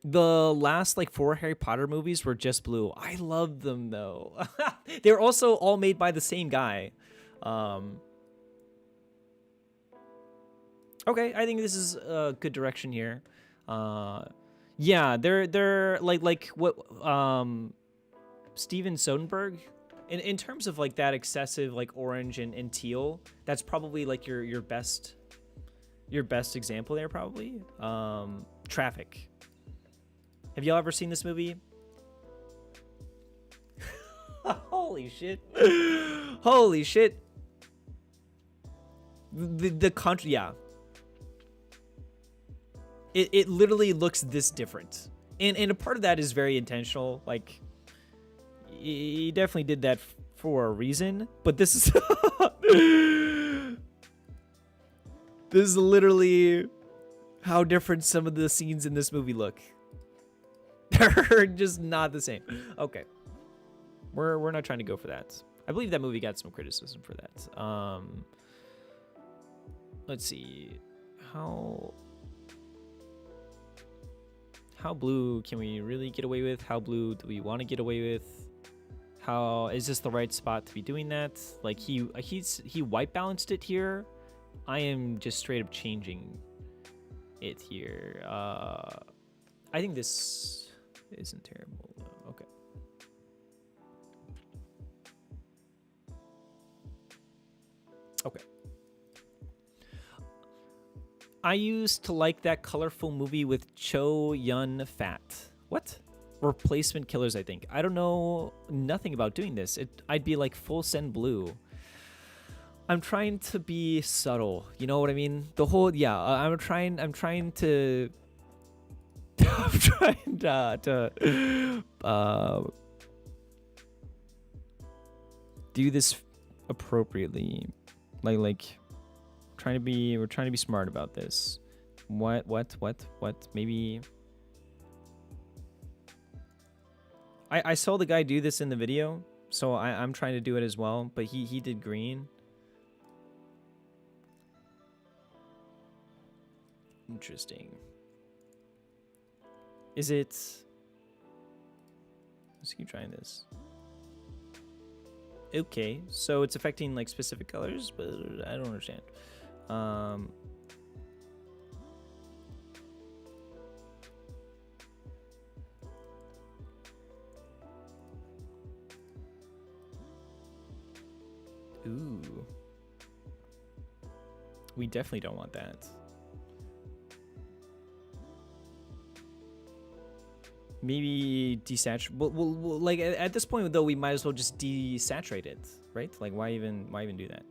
The last like 4 Harry Potter movies were just blue. I love them though. They're also all made by the same guy. Okay, I think this is a good direction here. Yeah, they're like what Steven Soderbergh in terms of like that excessive like orange and teal. That's probably like your best example there probably. Traffic. Have y'all ever seen this movie? Holy shit. Holy shit. The country, yeah. It literally looks this different. And a part of that is very intentional. Like, he definitely did that for a reason. But this is... this is literally how different some of the scenes in this movie look. They're just not the same. Okay. We're not trying to go for that. I believe that movie got some criticism for that. Let's see. How blue can we really get away with? How blue do we want to get away with? How is this the right spot to be doing that? Like he white balanced it here. I am just straight up changing it here. I think this isn't terrible. Okay. Okay. I used to like that colorful movie with Cho Yun Fat. What? Replacement Killers, I think. I don't know nothing about doing this. I'd be like full send blue. I'm trying to be subtle. You know what I mean? The whole, yeah, I'm trying to I'm trying to do this appropriately. Like we're trying to be smart about this. What? Maybe I saw the guy do this in the video, so I'm trying to do it as well, but he did green. Interesting. Is it... Let's keep trying this. Okay, so it's affecting like specific colors, but I don't understand. Ooh. We definitely don't want that. Maybe desaturate. Well, like at this point though, we might as well just desaturate it, right? Like why even do that?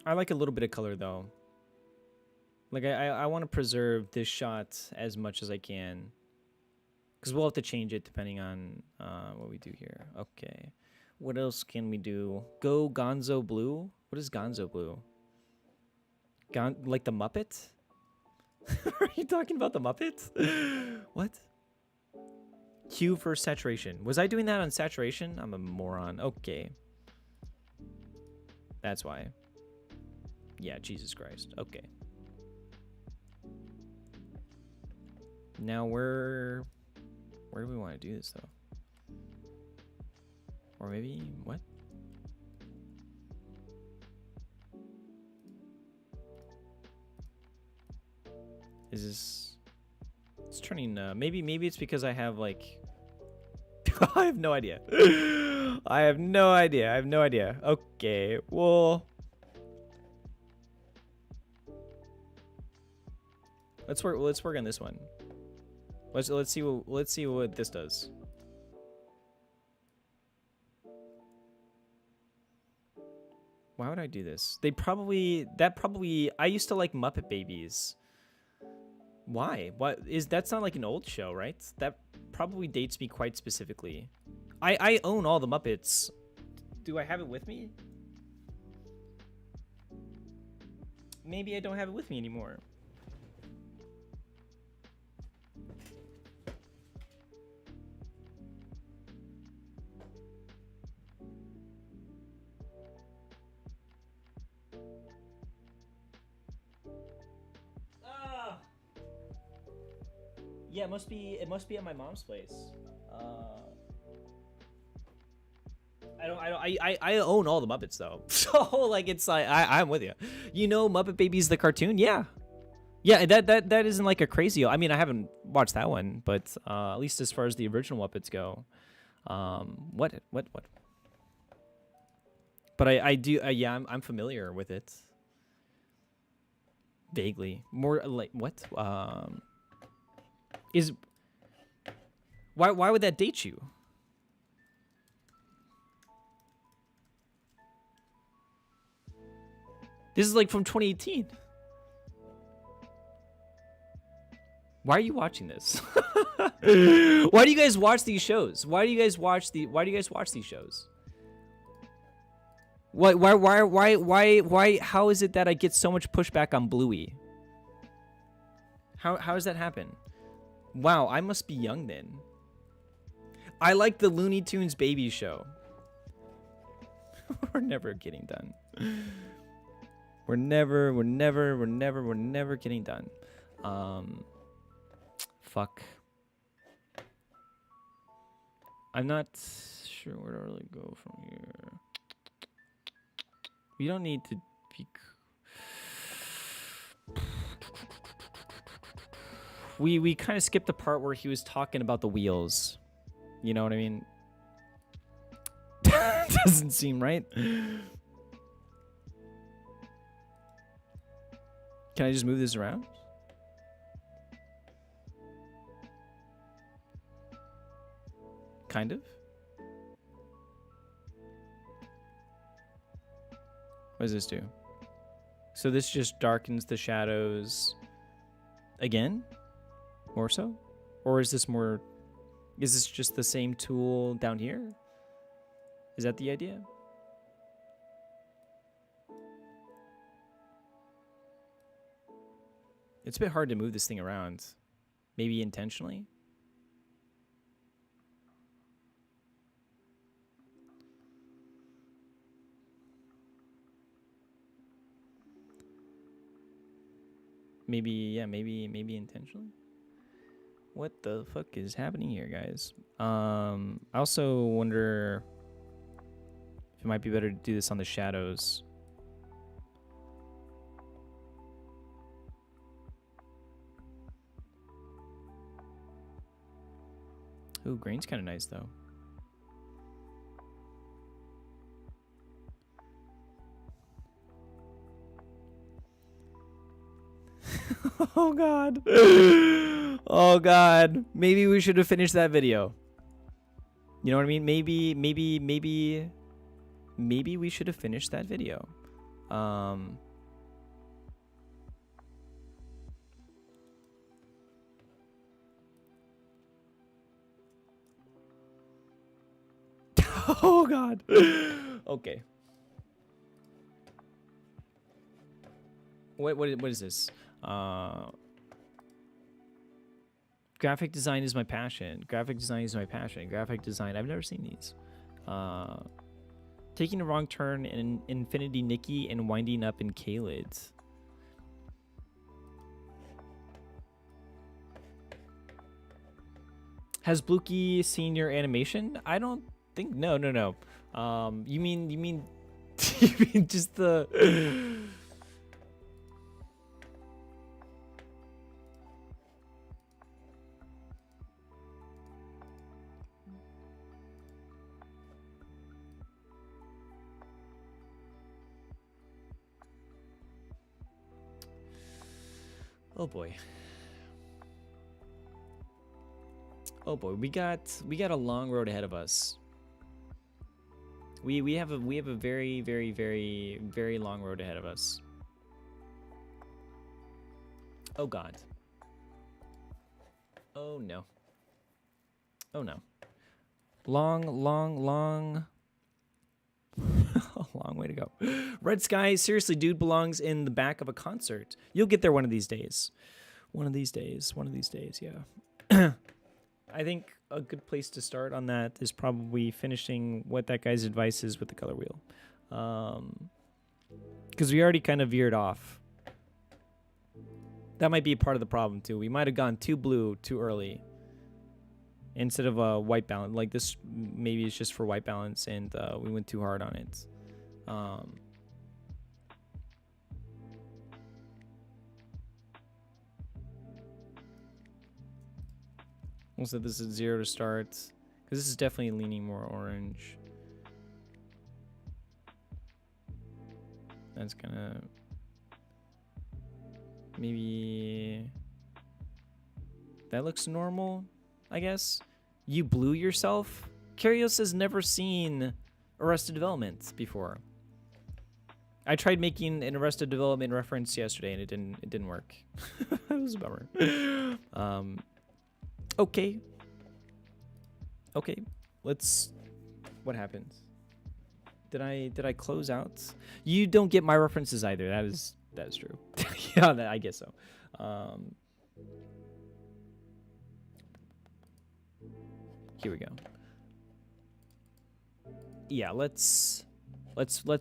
I like a little bit of color though. Like I want to preserve this shot as much as I can, because we'll have to change it depending on what we do here. Okay, what else can we do? Go Gonzo blue. What is Gonzo blue? Like the Muppet? Are you talking about the Muppet? What? Hue for saturation. Was I doing that on saturation? I'm a moron. Okay. That's why. Yeah, Jesus Christ. Okay. Now where do we want to do this though? Or maybe what? Is this... It's turning... maybe it's because I have, like... I have no idea. I have no idea. Okay, well... Let's work on this one. Let's see what this does. Why would I do this? I used to like Muppet Babies. Why? That's not like an old show, right? That probably dates me quite specifically. I own all the Muppets. Do I have it with me? Maybe I don't have it with me anymore. Yeah, it must be at my mom's place. I own all the Muppets though. So like it's like I'm with you. You know Muppet Babies the cartoon? Yeah. Yeah, that isn't like a crazy... I mean, I haven't watched that one, but at least as far as the original Muppets go. What? But I do yeah, I'm familiar with it. Vaguely. More like what? Is why would that date you? This is like from 2018. Why are you watching this? Why do you guys watch these shows? Why do you guys watch these shows? Why how is it that I get so much pushback on Bluey? How does that happen? Wow, I must be young then. I like the Looney Tunes baby show. We're never getting done. We're never getting done. Fuck. I'm not sure where to really go from here. We don't need to be... We kind of skipped the part where he was talking about the wheels. You know what I mean? Doesn't seem right. Can I just move this around? Kind of. What does this do? So this just darkens the shadows again? More so? Or is this more... Is this just the same tool down here? Is that the idea? It's a bit hard to move this thing around. Maybe intentionally? Maybe, yeah, maybe intentionally. What the fuck is happening here, guys? I also wonder if it might be better to do this on the shadows. Ooh, green's kind of nice, though. Oh, God. Oh, God. Maybe we should have finished that video. You know what I mean? Maybe we should have finished that video. Oh, God. Okay. What is this? Graphic design is my passion. Graphic design is my passion. Graphic design. I've never seen these. Taking a wrong turn in Infinity Nikki and winding up in Caelid. Has Blukey seen your animation? I don't think. No. You mean you mean just the. Oh boy. Oh boy, we got a long road ahead of us. We have a very long road ahead of us. Oh God. Oh no. Oh no. Long long way to go. Red Sky, seriously, dude, belongs in the back of a concert. You'll get there one of these days. One of these days, yeah. I think a good place to start on that is probably finishing what that guy's advice is with the color wheel. Because we already kind of veered off. That might be part of the problem, too. We might have gone too blue too early. Instead of a white balance. Like this, maybe it's just for white balance, and we went too hard on it. Also, this is 0 to start, because this is definitely leaning more orange. That's gonna... Maybe that looks normal, I guess. You blew yourself? Karios has never seen Arrested Development before. I tried making an Arrested Development reference yesterday and it didn't work. It was a bummer. Okay. Okay. What happened? Did I close out? You don't get my references either. That is true. Yeah, I guess so. Here we go. Yeah, let's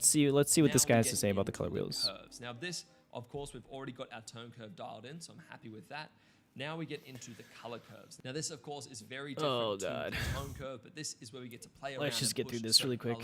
see what this guy has to say about the color wheels. Curves. Now this, of course, we've already got our tone curve dialed in, so I'm happy with that. Now we get into the color curves. Now this, of course, is very different to the tone curve, but this is where we get to play around. Let's just get through this really quick.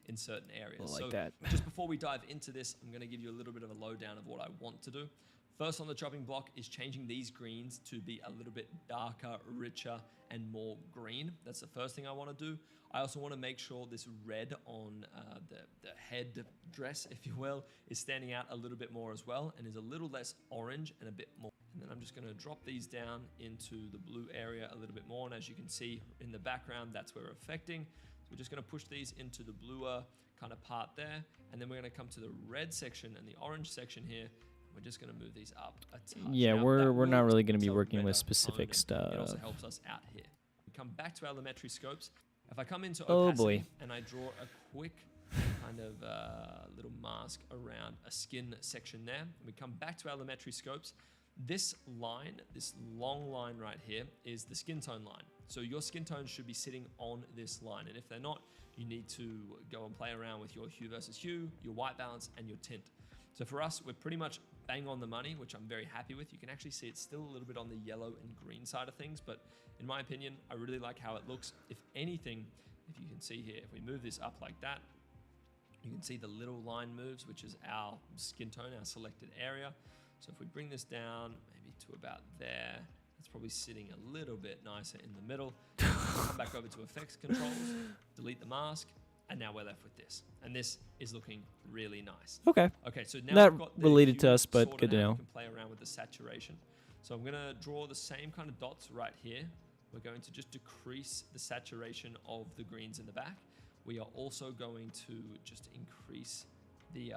In certain areas. Like that. Just before we dive into this, I'm going to give you a little bit of a lowdown of what I want to do. First on the chopping block is changing these greens to be a little bit darker, richer, and more green. That's the first thing I want to do. I also want to make sure this red on the head dress, if you will, is standing out a little bit more as well and is a little less orange and a bit more. And then I'm just going to drop these down into the blue area a little bit more. And as you can see in the background, that's where we're affecting. So we're just going to push these into the bluer kind of part there. And then we're going to come to the red section and the orange section here. We're just going to move these up a touch. Yeah, now, we're not really going to be working with specific stuff. It also helps us out here. We come back to our Lumetri scopes. If I come into opacity and I draw a quick kind of little mask around a skin section there, and we come back to our Lumetri scopes, this line, this long line right here, is the skin tone line. So your skin tones should be sitting on this line. And if they're not, you need to go and play around with your hue versus hue, your white balance, and your tint. So for us, we're pretty much bang on the money, which I'm very happy with. You can actually see it's still a little bit on the yellow and green side of things, but in my opinion, I really like how it looks. If anything, if you can see here, if we move this up like that, you can see the little line moves, which is our skin tone, our selected area. So if we bring this down maybe to about there, it's probably sitting a little bit nicer in the middle. Come back over to effects controls, delete the mask, and now we're left with this. And this is looking really nice. Okay. Okay, so now not we've got related to us, but good to know. We can play around with the saturation. So I'm gonna draw the same kind of dots right here. We're going to just decrease the saturation of the greens in the back. We are also going to just increase the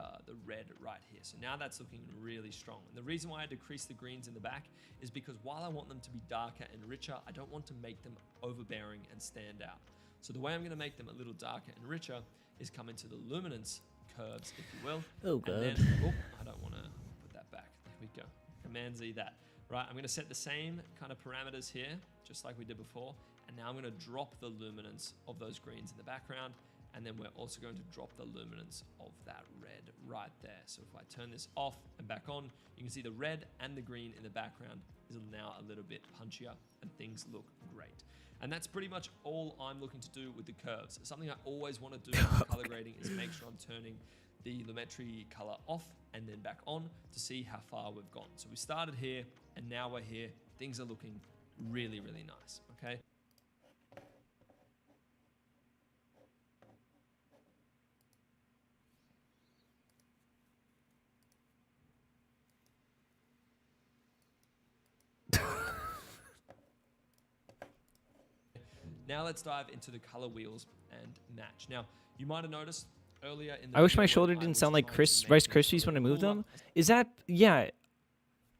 red right here. So now that's looking really strong. And the reason why I decrease the greens in the back is because while I want them to be darker and richer, I don't want to make them overbearing and stand out. So the way I'm going to make them a little darker and richer is come into the luminance curves, if you will. Oh, God. And then, I don't want to put that back. There we go. Command Z that. Right, I'm going to set the same kind of parameters here, just like we did before. And now I'm going to drop the luminance of those greens in the background. And then we're also going to drop the luminance of that red right there. So if I turn this off and back on, you can see the red and the green in the background is now a little bit punchier and things look great. And that's pretty much all I'm looking to do with the curves. Something I always want to do with color grading is make sure I'm turning the Lumetri color off and then back on to see how far we've gone. So we started here and now we're here. Things are looking really, really nice, okay? Now let's dive into the color wheels and match. Now, you might have noticed earlier in the I wish my video shoulder I didn't was sound like trying to Rice make this Krispies when I move cooler. them. Is that, yeah,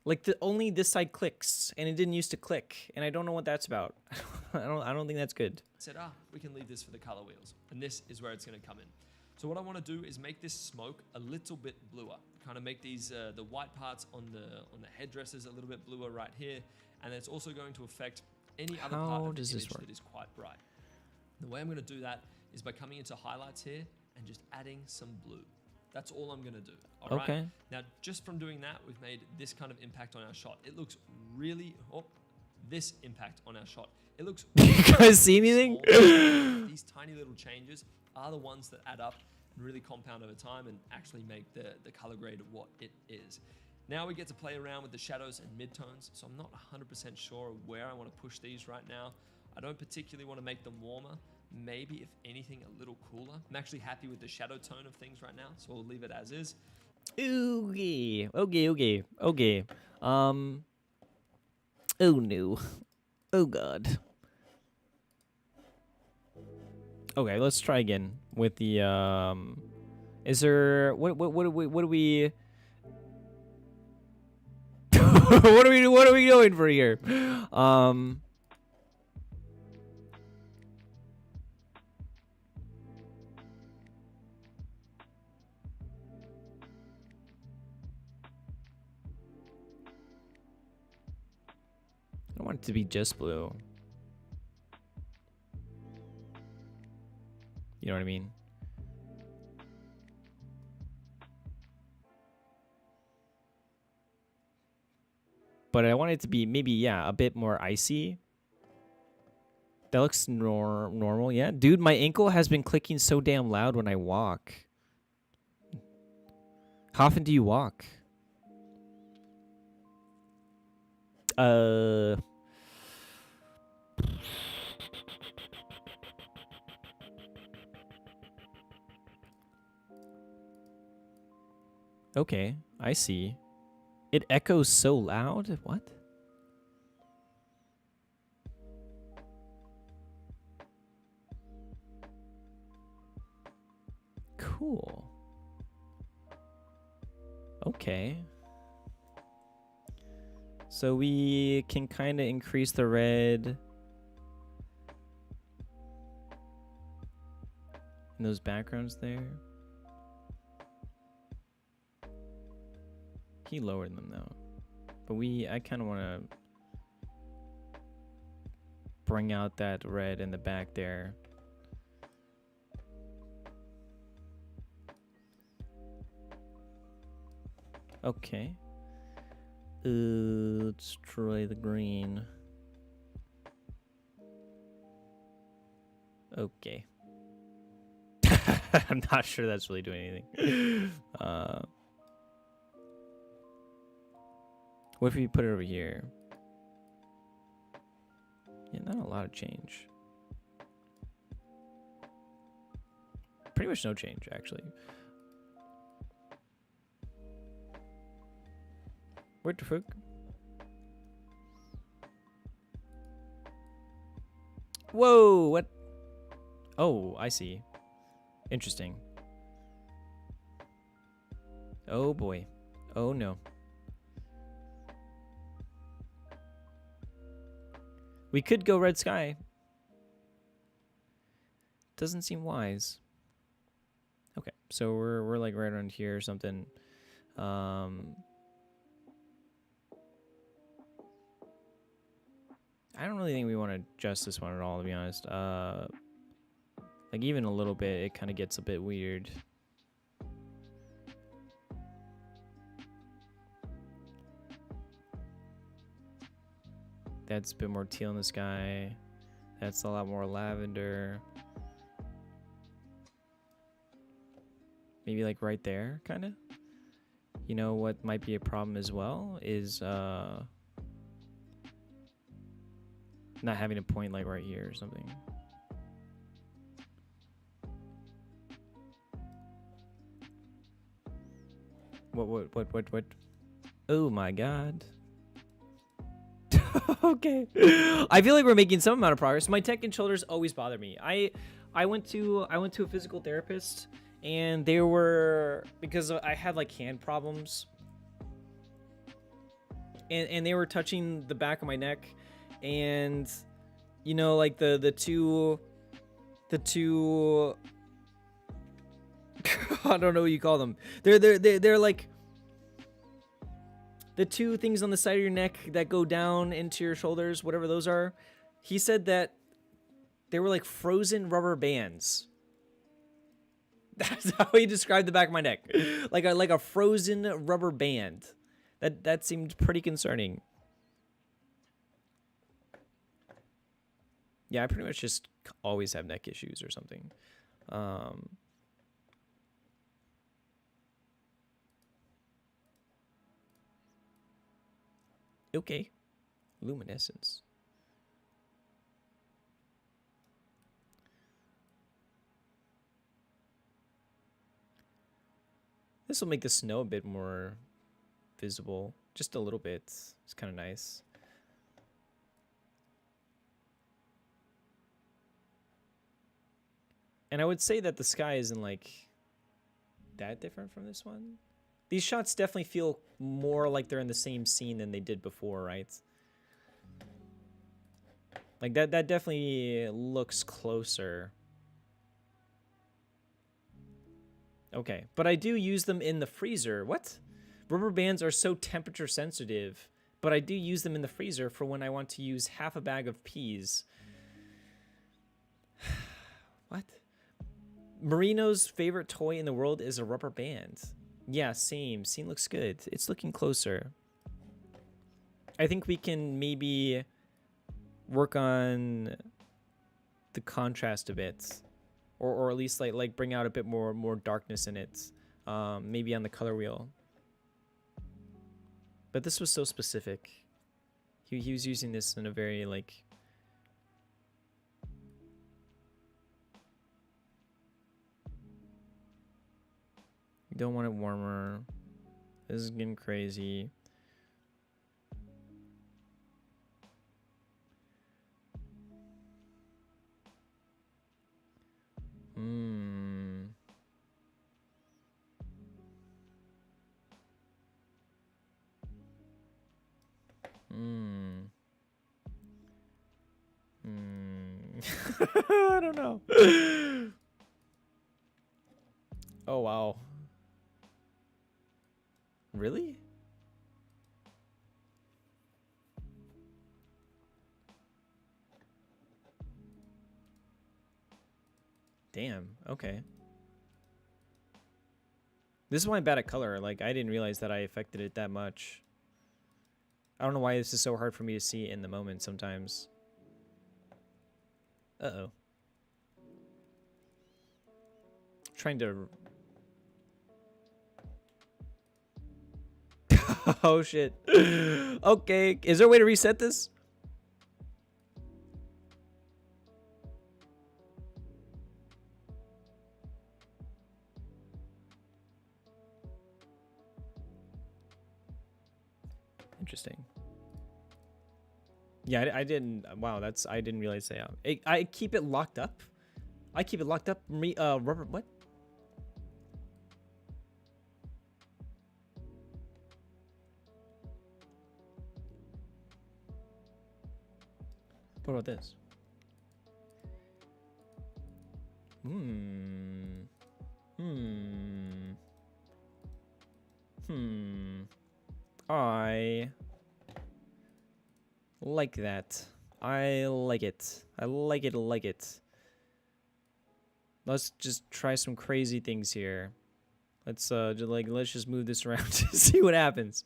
like only this side clicks and it didn't used to click and I don't know what that's about. I don't think that's good. Said, we can leave this for the color wheels. And this is where it's going to come in. So what I want to do is make this smoke a little bit bluer. Kind of make these the white parts on the headdresses a little bit bluer right here. And it's also going to affect any other part of the image that is quite bright. The way I'm going to do that is by coming into highlights here and just adding some blue. That's all I'm going to do. All right. Okay. Now, just from doing that, we've made this kind of impact on our shot. It looks really, this impact on our shot. It looks You guys see anything? These tiny little changes are the ones that add up and really compound over time and actually make the color grade what it is. Now we get to play around with the shadows and midtones. So I'm not 100% sure where I want to push these right now. I don't particularly want to make them warmer. Maybe, if anything, a little cooler. I'm actually happy with the shadow tone of things right now, so we'll leave it as is. Okay. Okay. Oh no. Oh god. Okay, let's try again with the Is there what do we what are we what are we going for here? I don't want it to be just blue. You know what I mean? But I want it to be maybe, yeah, a bit more icy. That looks normal, yeah. Dude, my ankle has been clicking so damn loud when I walk. How often do you walk? Okay, I see. It echoes so loud? What? Cool. Okay. So we can kind of increase the red in those backgrounds there. He lowered them though. But I kind of want to bring out that red in the back there. Okay. Let's try the green. Okay. I'm not sure that's really doing anything. What if we put it over here? Yeah, not a lot of change. Pretty much no change, actually. What the fuck? Whoa, what? Oh, I see. Interesting. Oh boy. Oh no. We could go red sky. Doesn't seem wise. Okay, so we're like right around here or something. I don't really think we want to adjust this one at all, to be honest. Like even a little bit, it kind of gets a bit weird. That's a bit more teal in the sky. That's a lot more lavender. Maybe like right there, kind of. You know what might be a problem as well is not having a point like right here or something. What? Oh my god. Okay. I feel like we're making some amount of progress. My neck and shoulders always bother me. I went to a physical therapist and they were, because I had like hand problems. And they were touching the back of my neck, and you know, like the two I don't know what you call them. They're like the two things on the side of your neck that go down into your shoulders, whatever those are. He said that they were like frozen rubber bands. That's how he described the back of my neck. Like a frozen rubber band. That seemed pretty concerning. Yeah, I pretty much just always have neck issues or something. Okay. Luminescence. This will make the snow a bit more visible, just a little bit. It's kind of nice. And I would say that the sky isn't like that different from this one. These shots definitely feel more like they're in the same scene than they did before, right? Like that definitely looks closer. Okay, but I do use them in the freezer. What? Rubber bands are so temperature sensitive, but I do use them in the freezer for when I want to use half a bag of peas. What? Marino's favorite toy in the world is a rubber band. Yeah, same. Scene looks good. It's looking closer. I think we can maybe work on the contrast a bit, or at least like bring out a bit more darkness in it. Maybe on the color wheel. But this was so specific. He was using this in a very like. You don't want it warmer. This is getting crazy. I don't know. Oh, wow. Really? Damn, okay. This is why I'm bad at color. Like, I didn't realize that I affected it that much. I don't know why this is so hard for me to see in the moment sometimes. Uh-oh. Trying to... Oh, shit. Okay, is there a way to reset this? Interesting. Yeah, I didn't. Wow, I didn't realize that. I keep it locked up. I keep it locked up. Rubber. What? What about this? I like that. I like it. I like it, like it. Let's just try some crazy things here. Let's just move this around to see what happens.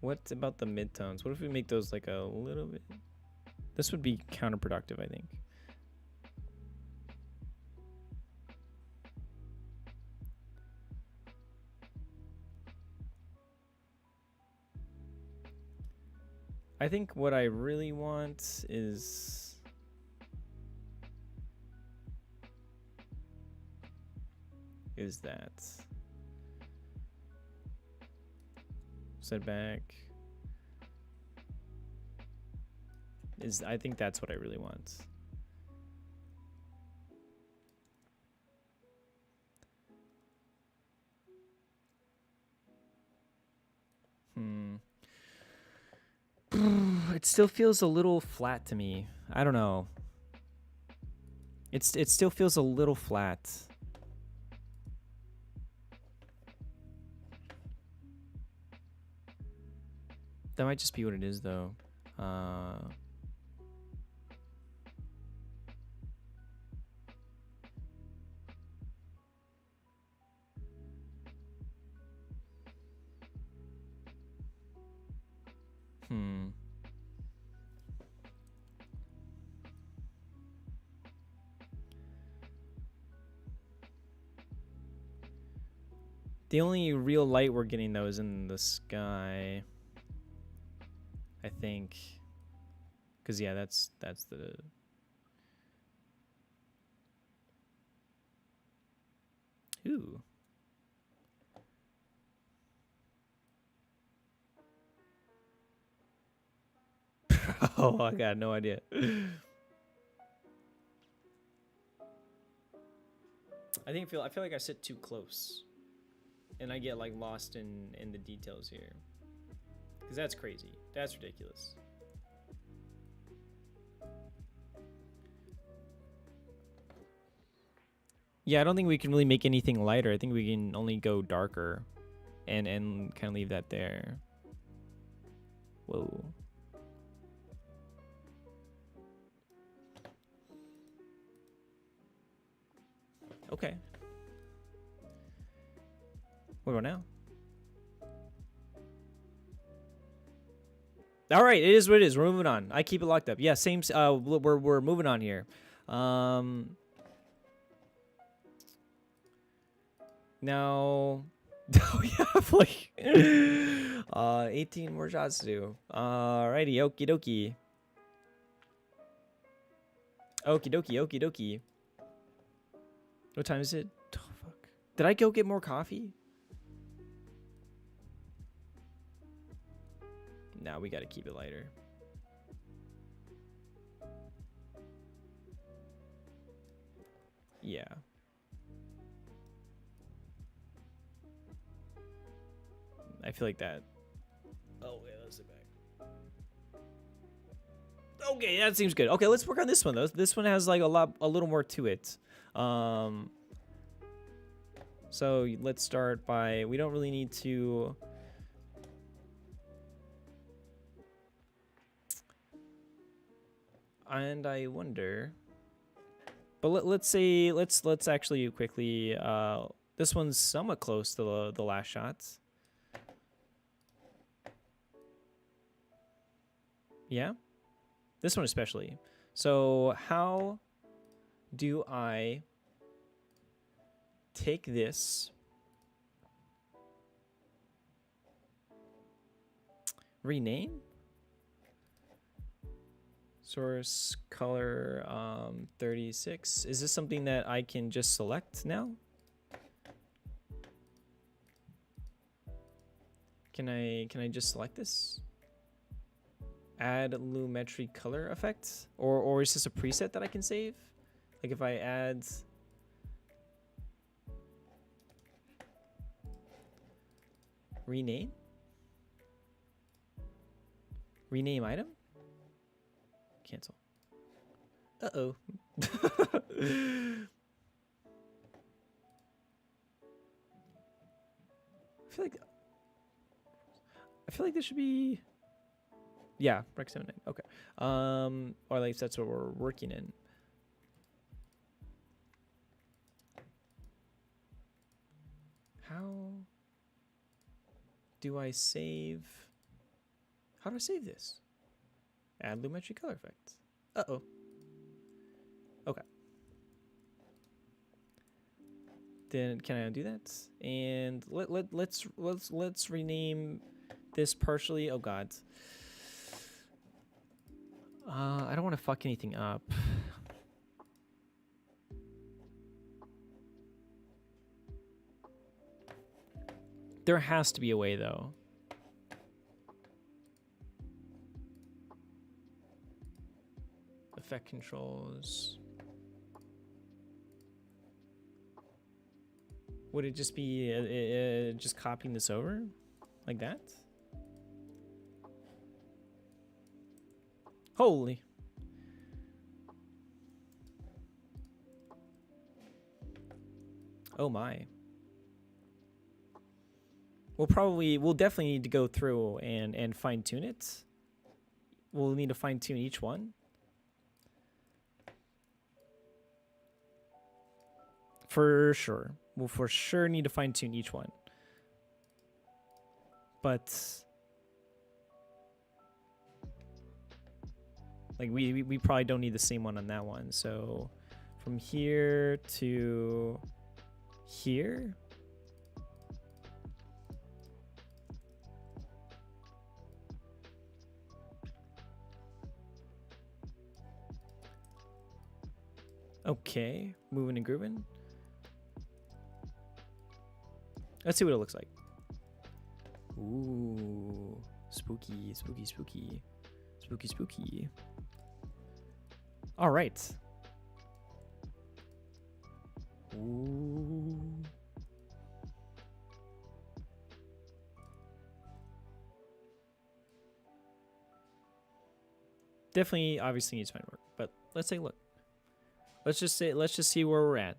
What about the midtones? What if we make those like a little bit? This would be counterproductive, I think. I think what I really want is that. Set back. I think that's what I really want. It still feels a little flat to me. I don't know. It still feels a little flat. That might just be what it is, though. The only real light we're getting, though, is in the sky. I think. Cause yeah, that's the. Ooh. Oh, I got no idea. I feel like I sit too close, and I get like lost in the details here. Cause that's crazy. That's ridiculous. Yeah, I don't think we can really make anything lighter. I think we can only go darker, and kind of leave that there. Whoa. Okay. What about now? All right, it is what it is. We're moving on. I keep it locked up. Yeah, same. We're moving on here. Now, oh yeah, like 18 more shots to do. Alrighty, okie dokie. Okie dokie, okie dokie. What time is it? Oh, fuck. Did I go get more coffee? Nah, we gotta keep it lighter. Yeah. I feel like that. Oh, wait, let's sit back. Okay, that seems good. Okay, let's work on this one though. This one has like a little more to it. So let's start by, we don't really need to. And I wonder, but let's actually quickly, this one's somewhat close to the last shots. Yeah, this one especially. So how do I take this, rename, source color 36? Is this something that I can just select now? Can I just select this? Add Lumetri color effect, or is this a preset that I can save? Like if I add, rename item, cancel. Uh-oh. I feel like this should be, yeah, Rec 79. Okay. Or at least that's what we're working in. How do I save? How do I save this? Add Lumetri color effect. Uh-oh. Okay. Then can I undo that? And let's rename this partially. Oh god. I don't want to fuck anything up. There has to be a way though. Effect controls. Would it just be just copying this over like that? Holy. Oh my. We'll definitely need to go through and fine tune it. We'll need to fine tune each one. For sure. We'll for sure need to fine tune each one. But like we probably don't need the same one on that one. So from here to here. Okay, moving and grooving. Let's see what it looks like. Ooh, spooky, spooky, spooky, spooky, spooky. All right. Ooh. Definitely, obviously needs fine work, but let's take a look. Let's just see where we're at.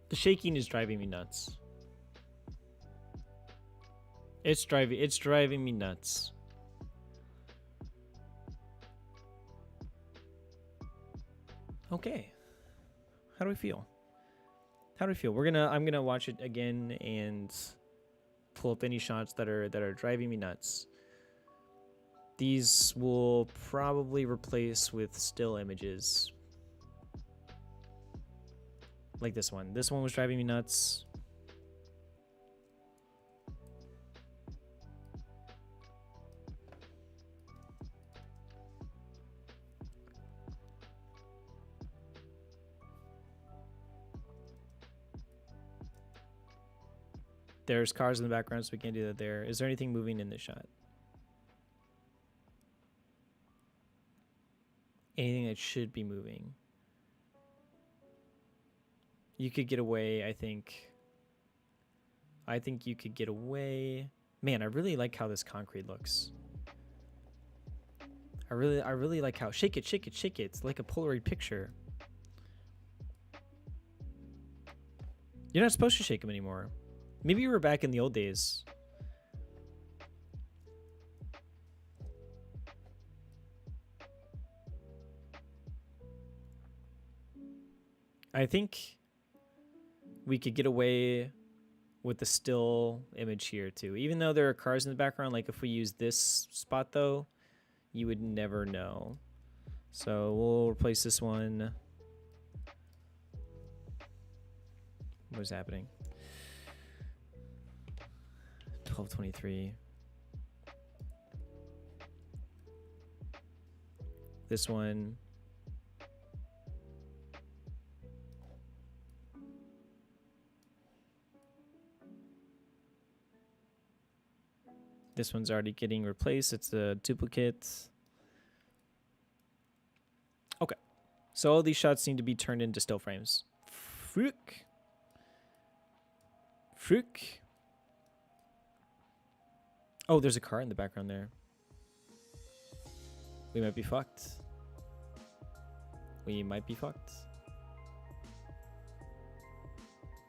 The shaking is driving me nuts. It's driving me nuts. Okay. How do we feel? How do we feel? I'm gonna watch it again and pull up any shots that are driving me nuts. These will probably replace with still images. Like this one. This one was driving me nuts. There's cars in the background, so we can't do that there. Is there anything moving in this shot? Anything that should be moving? You could get away, I think. I think you could get away. Man, I really like how this concrete looks. I really like how shake it, shake it, shake it. It's like a Polaroid picture. You're not supposed to shake them anymore. Maybe you were back in the old days. I think we could get away with the still image here too. Even though there are cars in the background, like if we use this spot though, you would never know. So we'll replace this one. What is happening? 1223. This one. This one's already getting replaced. It's a duplicate. Okay. So all these shots need to be turned into still frames. Frick. Frick. Oh, there's a car in the background there. We might be fucked. We might be fucked.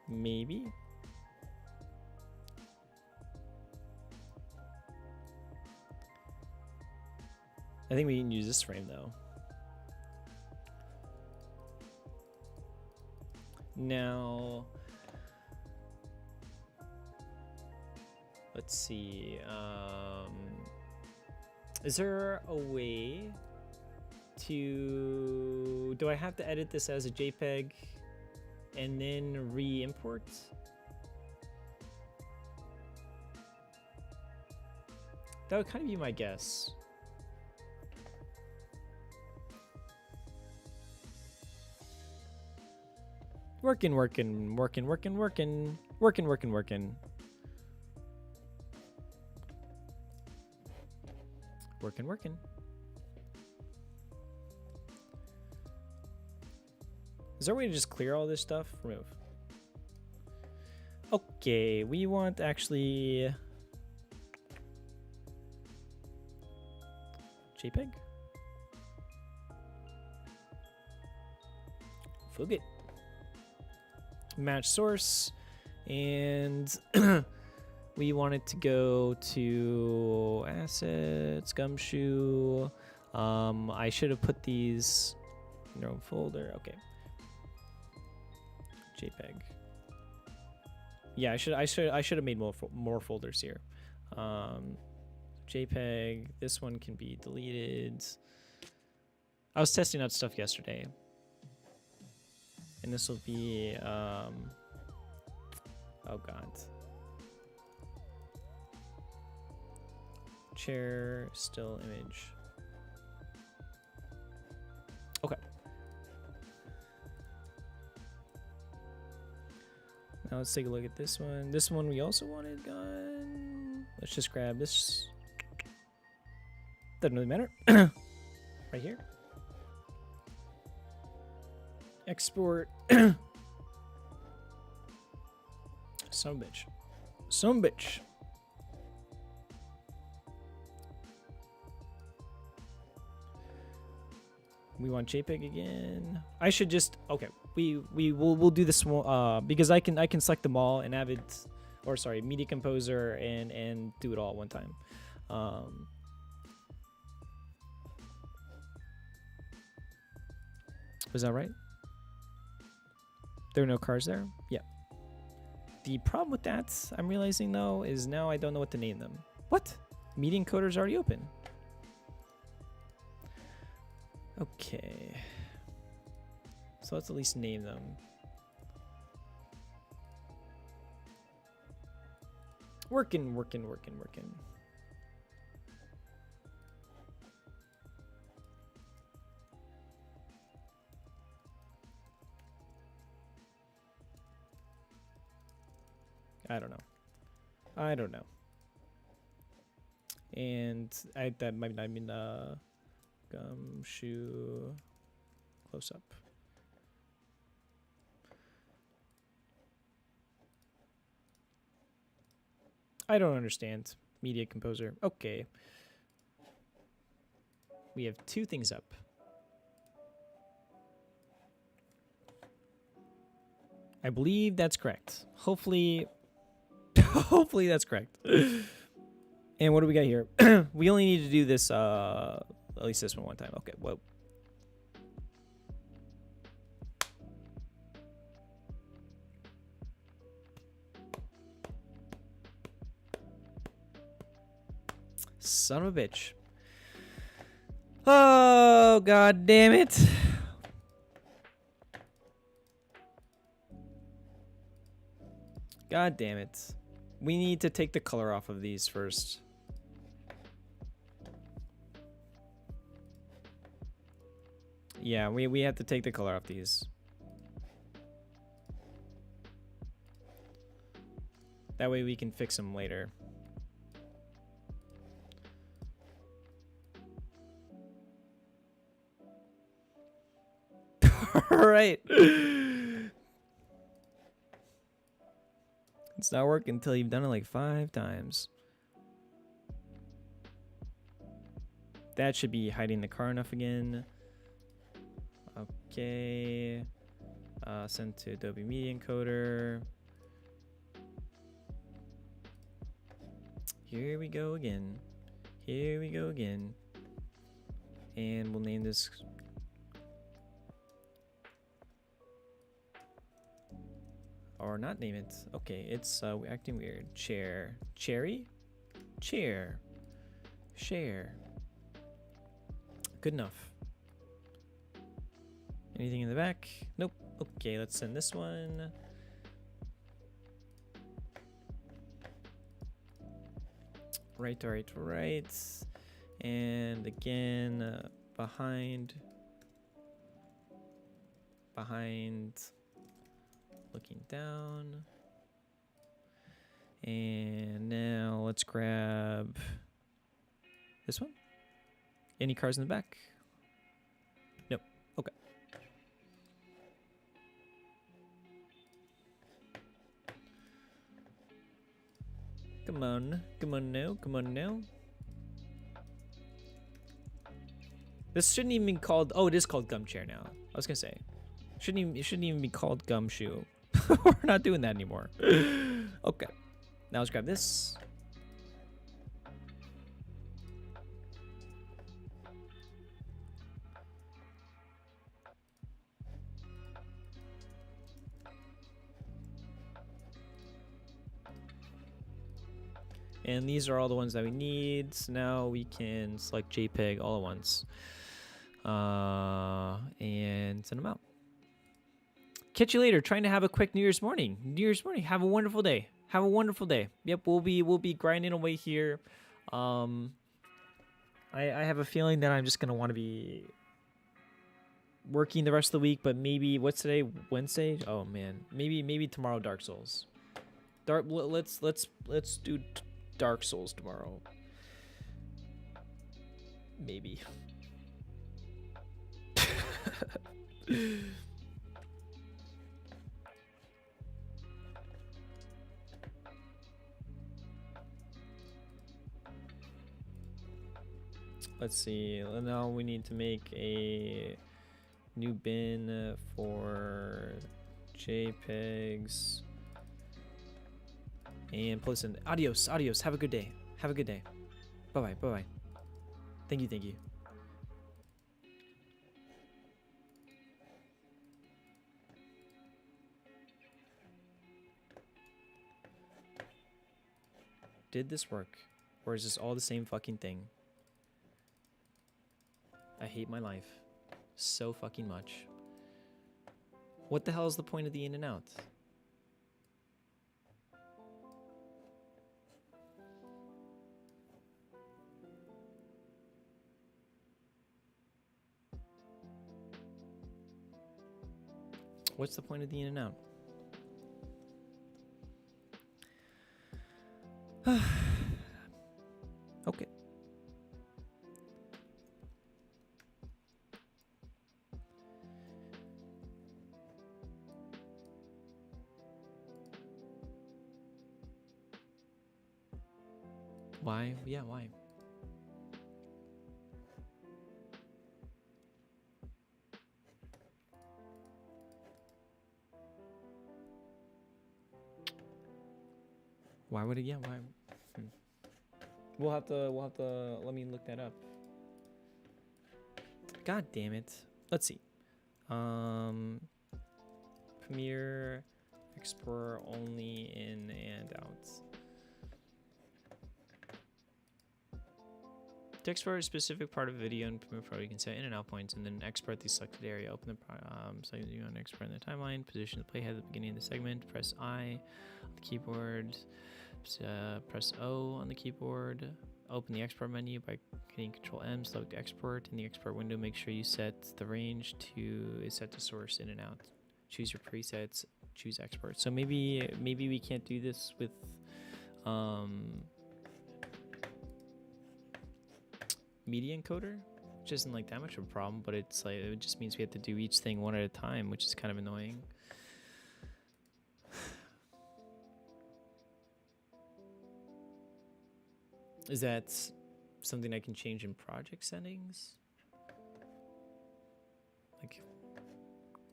Maybe. I think we can use this frame though. Now, let's see. Is there a way to... Do I have to edit this as a JPEG and then re-import? That would kind of be my guess. Working. Working. Is there a way to just clear all this stuff? Remove. Okay, we want actually... JPEG? Forget. Match source, and we want it to go to assets, gumshoe. I should have put these in your own folder. Okay. JPEG. Yeah, I should have made more folders here. JPEG. This one can be deleted. I was testing out stuff yesterday, and this will be oh god. Chair still image. Okay. Now let's take a look at this one. This one we also wanted gone. Let's just grab this. Doesn't really matter. Right here. Export. Son of a bitch. Son of a bitch. We want JPEG again. I should just we'll do this one because I can select them all and Avid, or sorry, Media Composer and do it all at one time. Was that right? There are no cars there? Yeah. The problem with that, I'm realizing though, is now I don't know what to name them. What? Media Encoder is already open. Okay. So let's at least name them. Working. I don't know. And that might not mean Gumshoe close up. I don't understand. Media Composer. Okay. We have two things up. I believe that's correct. Hopefully that's correct. And what do we got here? We only need to do this, at least this one time. Okay, whoa. Son of a bitch. Oh, god damn it. God damn it. We need to take the color off of these first. Yeah, we have to take the color off these. That way we can fix them later. All right. It's not working until you've done it like 5 times. That should be hiding the car enough again. Okay. Send to Adobe Media Encoder. Here we go again. Here we go again. And we'll name this. Or not name it. Okay, it's acting weird. Chair. Cherry? Chair. Share. Good enough. Anything in the back? Nope. Okay, let's send this one. Right. And again, behind. Looking down. And now let's grab this one. Any cars in the back? Nope. Okay. Come on now. This shouldn't even be called. Oh, it is called Gum Chair now. I was gonna say, it shouldn't even be called Gumshoe. We're not doing that anymore. Okay. Now let's grab this. And these are all the ones that we need. So now we can select JPEG all at once. And send them out. Catch you later. Trying to have a quick New Year's morning. New Year's morning. Have a wonderful day. Have a wonderful day. Yep, we'll be grinding away here. I have a feeling that I'm just gonna want to be working the rest of the week, but maybe what's today? Wednesday? Oh man, maybe tomorrow Dark Souls. Let's do Dark Souls tomorrow. Maybe. Let's see. Now we need to make a new bin for JPEGs. And listen, adios. Have a good day. Bye-bye. Thank you. Did this work? Or is this all the same fucking thing? I hate my life so fucking much. What the hell is the point of the in and out? What's the point of the in and out? Okay. Why? Yeah, why? Why would it? Yeah, why? We'll have to. Let me look that up. God damn it. Let's see. Premiere Explorer only in and out. To export a specific part of a video in Premiere Pro, you can set in and out points and then export the selected area. Open the so you want to export in the timeline. Position the playhead at the beginning of the segment. Press I on the keyboard. Press O on the keyboard. Open the export menu by hitting Control M. Select export in the export window. Make sure you set the range is set to source in and out. Choose your presets. Choose export. So maybe we can't do this with media encoder, which isn't like that much of a problem, but it's like it just means we have to do each thing one at a time, which is kind of annoying. Is that something I can change in project settings? Like,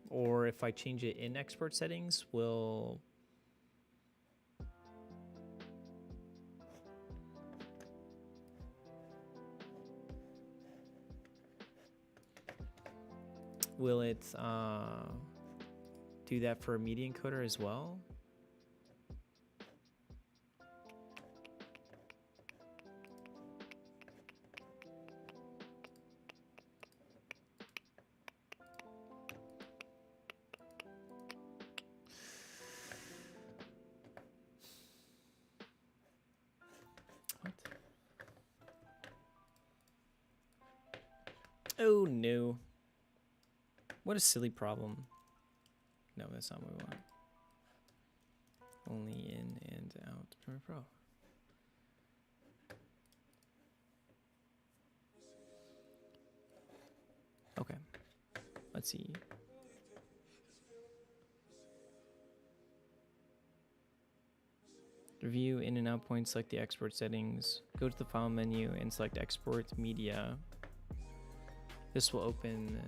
or if I change it in export settings, will it do that for a media encoder as well? What? Oh no. What a silly problem. No, that's not what we want. Only in and out Premiere Pro. Okay. Let's see. Review in and out points, select the export settings. Go to the file menu and select export media. This will open.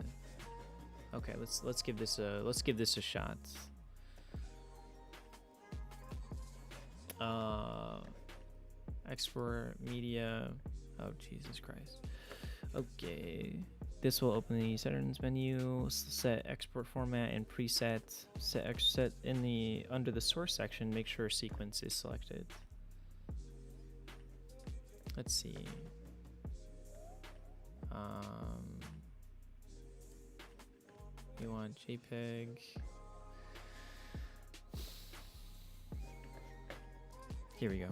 Okay, let's give this a shot. Export media. Oh Jesus Christ. Okay, this will open the settings menu. Set export format and preset. Set in the under the source section. Make sure sequence is selected. Let's see. You want JPEG? Here we go.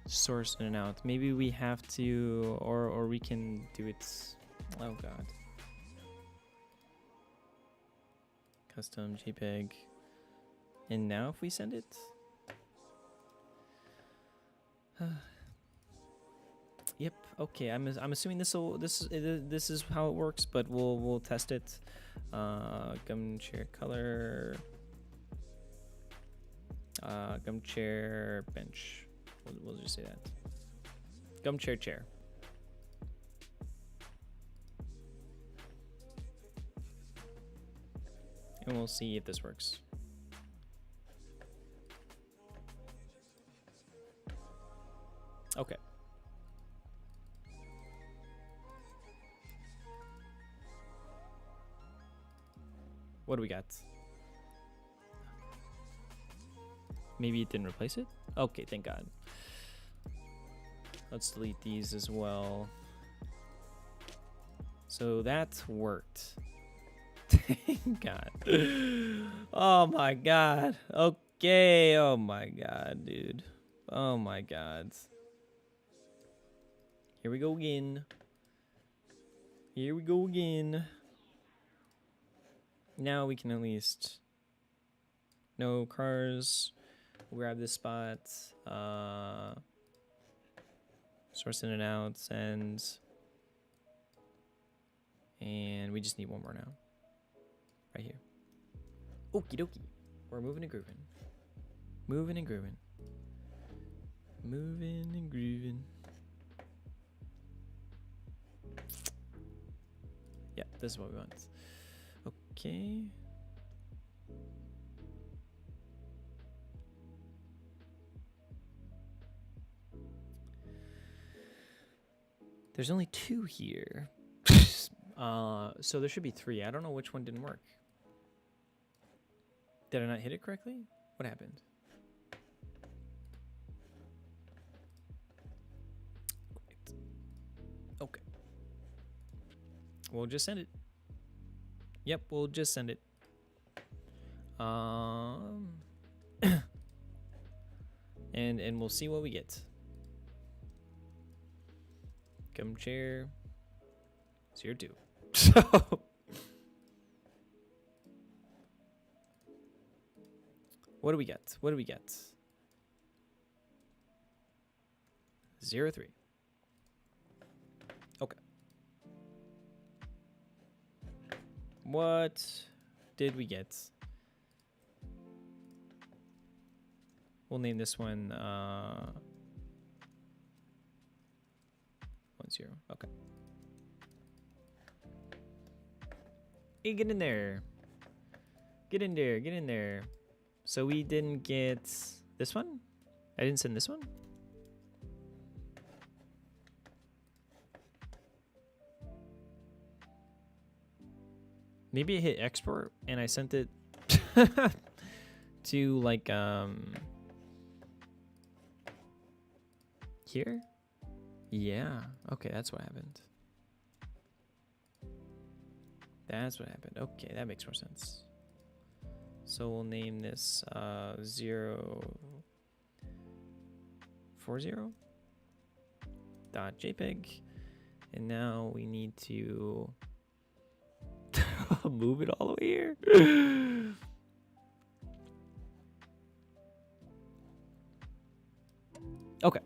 Source in and out. Maybe we have to, or we can do it. Oh god. Custom JPEG. And now if we send it. Yep. Okay. I'm assuming this is how it works, but we'll test it. Gum chair color. Gum chair bench. We'll just say that. Gum chair chair. And we'll see if this works. Okay. What do we got? Maybe it didn't replace it? Okay, thank God. Let's delete these as well. So that worked. Thank God. Oh my God. Okay. Oh my God, dude. Oh my God. Here we go again. Here we go again. Now we can at least... No cars. We'll grab this spot. Source in and out. Send. And we just need one more now. Right here. Okie dokie. We're moving and grooving. Moving and grooving. Moving and grooving. Yeah, this is what we want. Okay. There's only 2 here. So there should be 3. I don't know which one didn't work. Did I not hit it correctly? What happened? Okay. We'll just send it. Yep, we'll just send it. And we'll see what we get. Gum chair. 02. So what do we get? What do we get? 03. Okay. What did we get? We'll name this one 10. Okay. Hey, get in there. Get in there. Get in there. So we didn't get this one? I didn't send this one? Maybe I hit export and I sent it to like here? Yeah. Okay, that's what happened. That's what happened. Okay, that makes more sense. So we'll name this 040.jpg. And now we need to move it all the way here. Okay.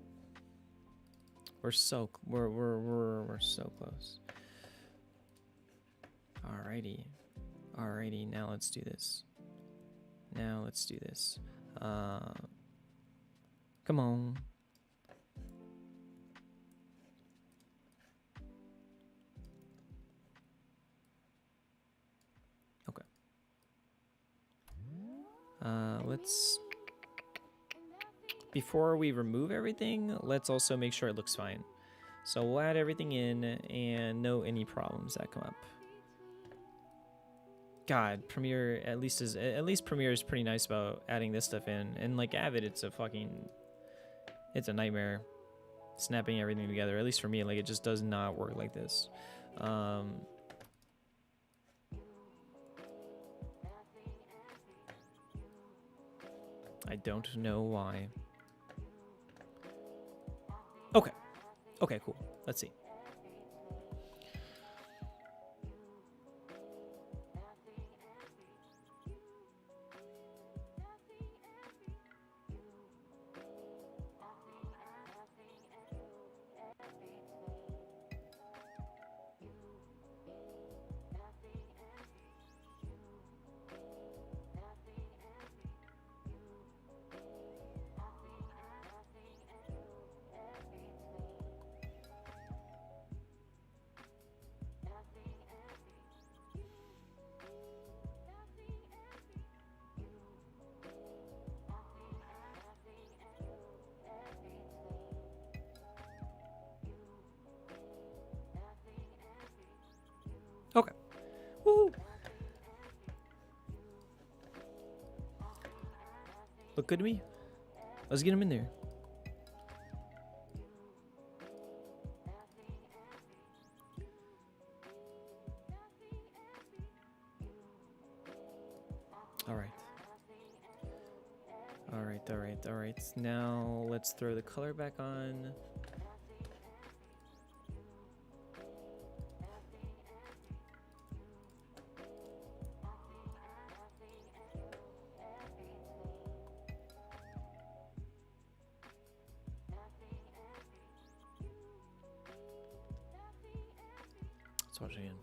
We're so close. Alrighty, now let's do this. Come on. Okay. Let's, before we remove everything, let's also make sure it looks fine. So we'll add everything in and note any problems that come up. God, Premiere at least Premiere is pretty nice about adding this stuff in, and like Avid, it's a nightmare. snapping everything together. At least for me, like it just does not work like this. I don't know why. Okay. Okay, cool. Let's see. Okay. Woo! Look good to me. Let's get him in there. All right. All right, all right, all right. Now let's throw the color back on. Let's watch it again.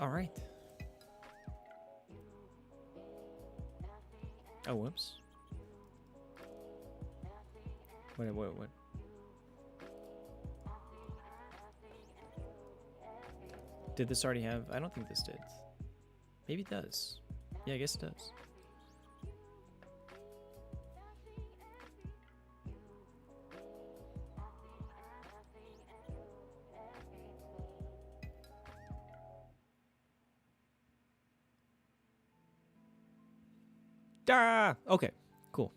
All right. Oh, whoops. What? Did this already have? I don't think this did. Maybe it does. Yeah, I guess it does. Ah, okay, cool.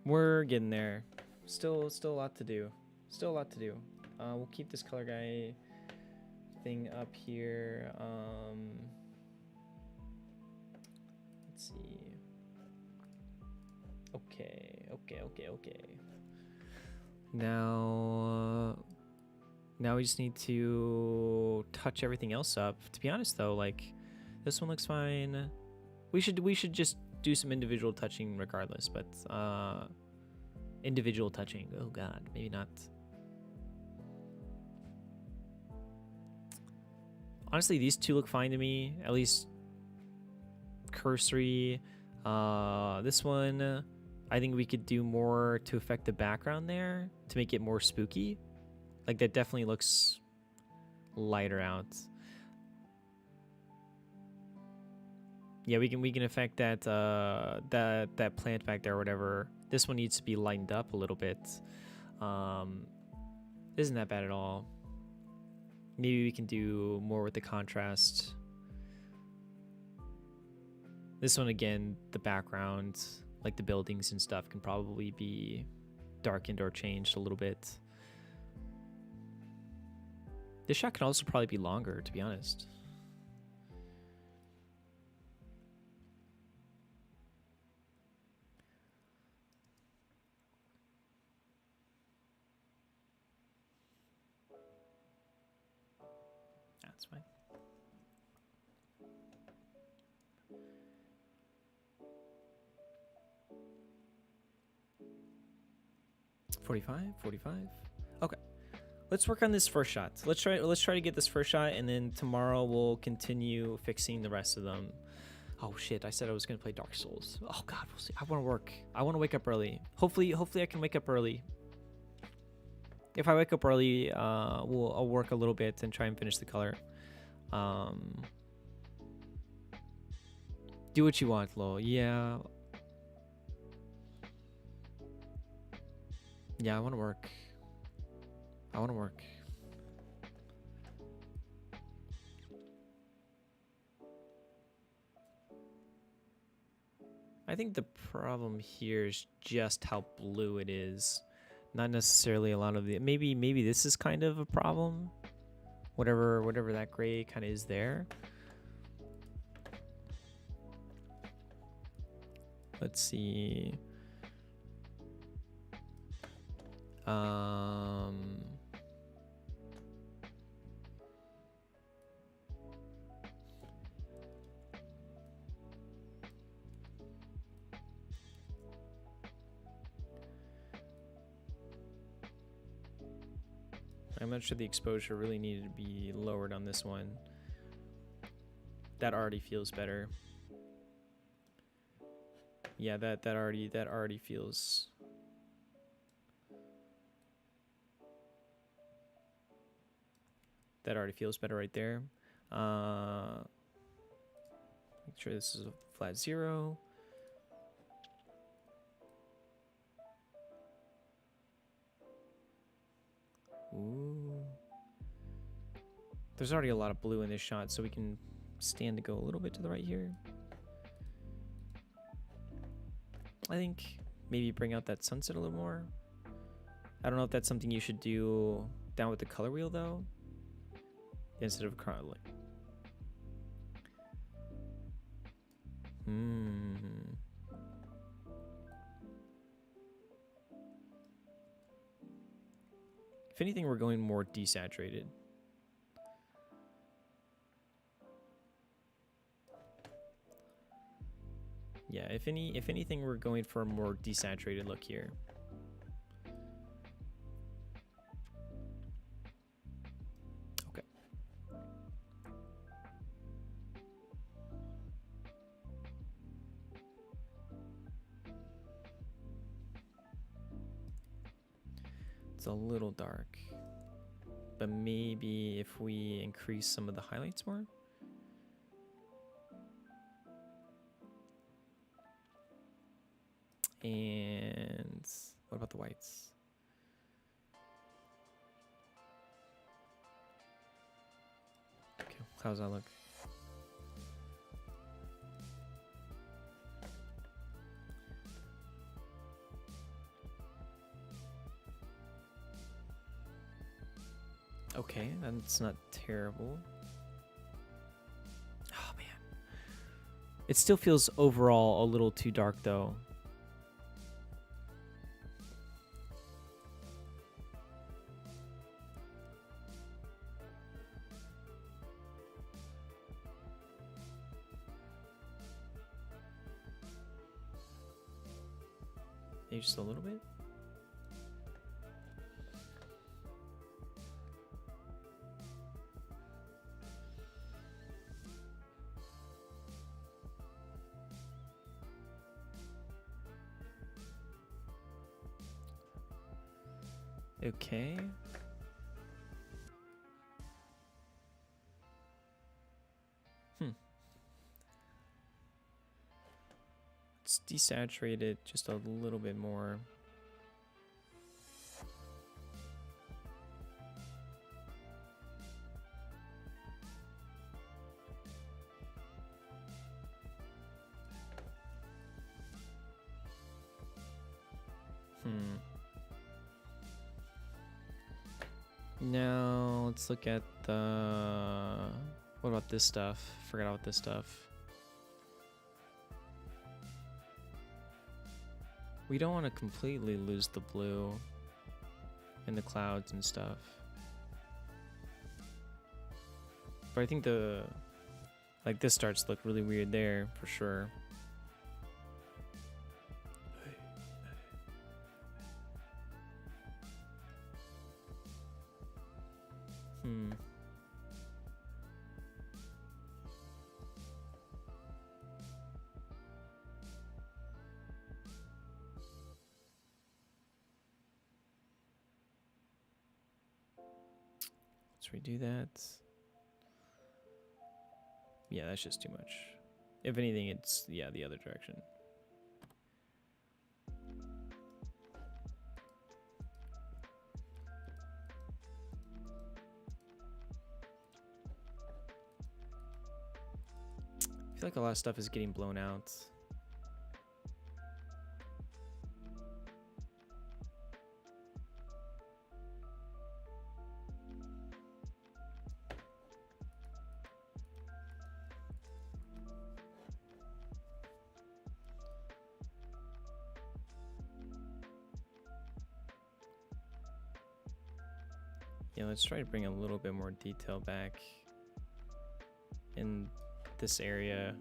We're getting there. Still a lot to do. Still a lot to do. We'll keep this color guy thing up here. Let's see. Okay. Now we just need to touch everything else up. To be honest, though, like this one looks fine. We should just do some individual touching regardless, but individual touching. Oh God, maybe not. Honestly, these two look fine to me, at least cursory. This one, I think we could do more to affect the background there to make it more spooky. Like that definitely looks lighter out. Yeah, we can affect that that plant back there or whatever. This one needs to be lightened up a little bit. Isn't that bad at all. Maybe we can do more with the contrast. This one again, the background, like the buildings and stuff, can probably be darkened or changed a little bit. This shot can also probably be longer, to be honest. That's fine. $45. Okay. Let's work on this first shot. Let's try to get this first shot, and then tomorrow we'll continue fixing the rest of them. Oh shit, I said I was gonna play Dark Souls. Oh God, we'll see. I wanna wake up early. Hopefully I can wake up early. If I wake up early, I'll work a little bit and try and finish the color. Do what you want, lol. Yeah. Yeah, I want to work. I want to work. I think the problem here is just how blue it is. Not necessarily a lot of the... Maybe this is kind of a problem. Whatever that gray kind of is there. Let's see. I'm not sure the exposure really needed to be lowered on this one. That already feels better. Yeah, that already feels... That already feels better right there. Make sure this is a flat 0. Ooh. There's already a lot of blue in this shot, so we can stand to go a little bit to the right here. I think maybe bring out that sunset a little more. I don't know if that's something you should do down with the color wheel though, instead of like. If anything, we're going more desaturated. Yeah, if anything, we're going for a more desaturated look here. Okay. It's a little dark, but maybe if we increase some of the highlights more. And what about the whites? Okay, how's that look? Okay, that's not terrible. Oh man. It still feels overall a little too dark though. Maybe just a little bit. Okay. Let's desaturate it just a little bit more. Now let's look at the... What about this stuff? Forgot about this stuff. We don't want to completely lose the blue in the clouds and stuff. But I think like this starts to look really weird there for sure. we do that? Yeah, that's just too much. If anything, it's, yeah, the other direction. I feel like a lot of stuff is getting blown out. Yeah, let's try to bring a little bit more detail back in this area.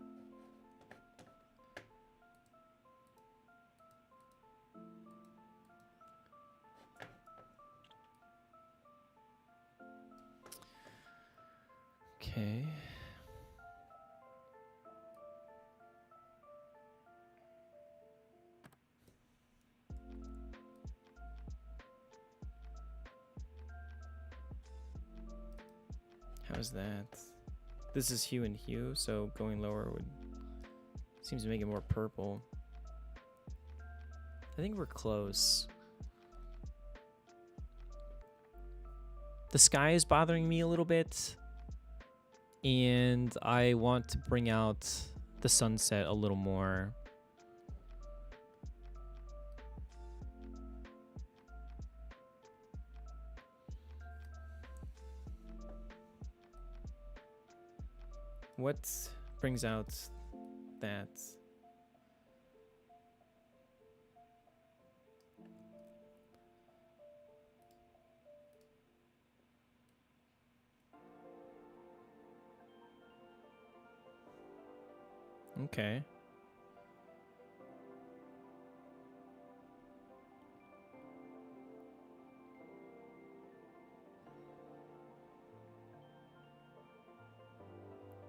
Okay. How's that? This is hue and hue, so going lower would seems to make it more purple. I think we're close. The sky is bothering me a little bit, and I want to bring out the sunset a little more. What brings out that? Okay.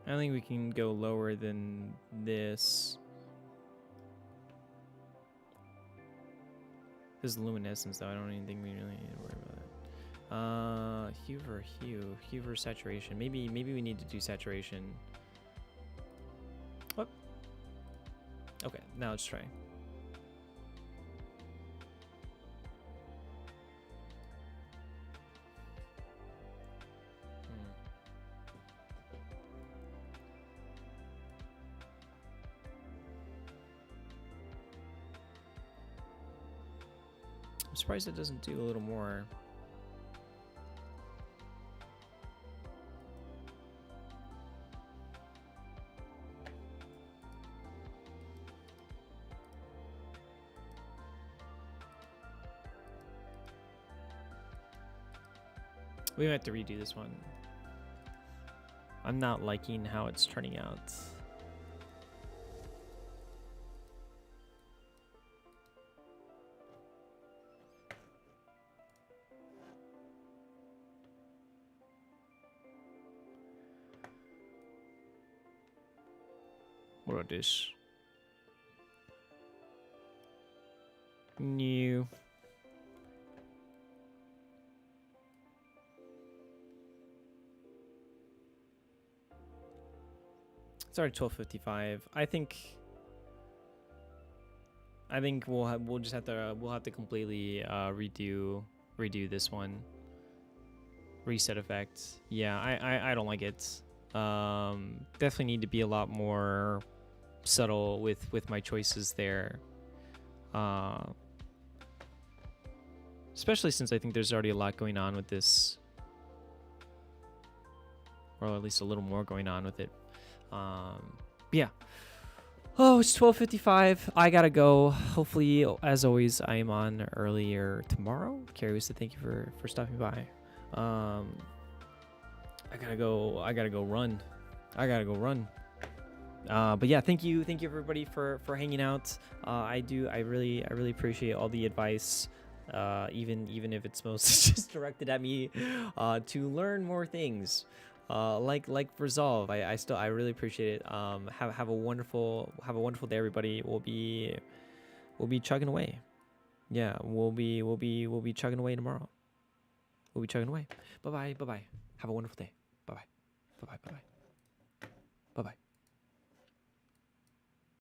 I don't think we can go lower than this. This is luminescence, though. I don't even think we really need to worry about that. Hue for hue. Hue for saturation. Maybe we need to do saturation. What? Okay, now let's try. I'm surprised it doesn't do a little more. We might have to redo this one. I'm not liking how it's turning out. What about this? New. It's already 12:55. I think we'll just have to completely redo this one. Reset effect. Yeah, I don't like it. Definitely need to be a lot more subtle with my choices there. Especially since I think there's already a lot going on with this, or at least a little more going on with it. Yeah. Oh, it's 12:55. I gotta go. Hopefully, as always, I am on earlier tomorrow. Carrie was to thank you for stopping by. I gotta go run. But yeah, thank you everybody for hanging out. I really appreciate all the advice, even if it's mostly just directed at me to learn more things. Like Resolve. I really appreciate it. Have a wonderful day, everybody. We'll be chugging away. Yeah, we'll be chugging away tomorrow. We'll be chugging away. Bye bye. Have a wonderful day. Bye bye. Bye bye. Bye bye. Bye bye.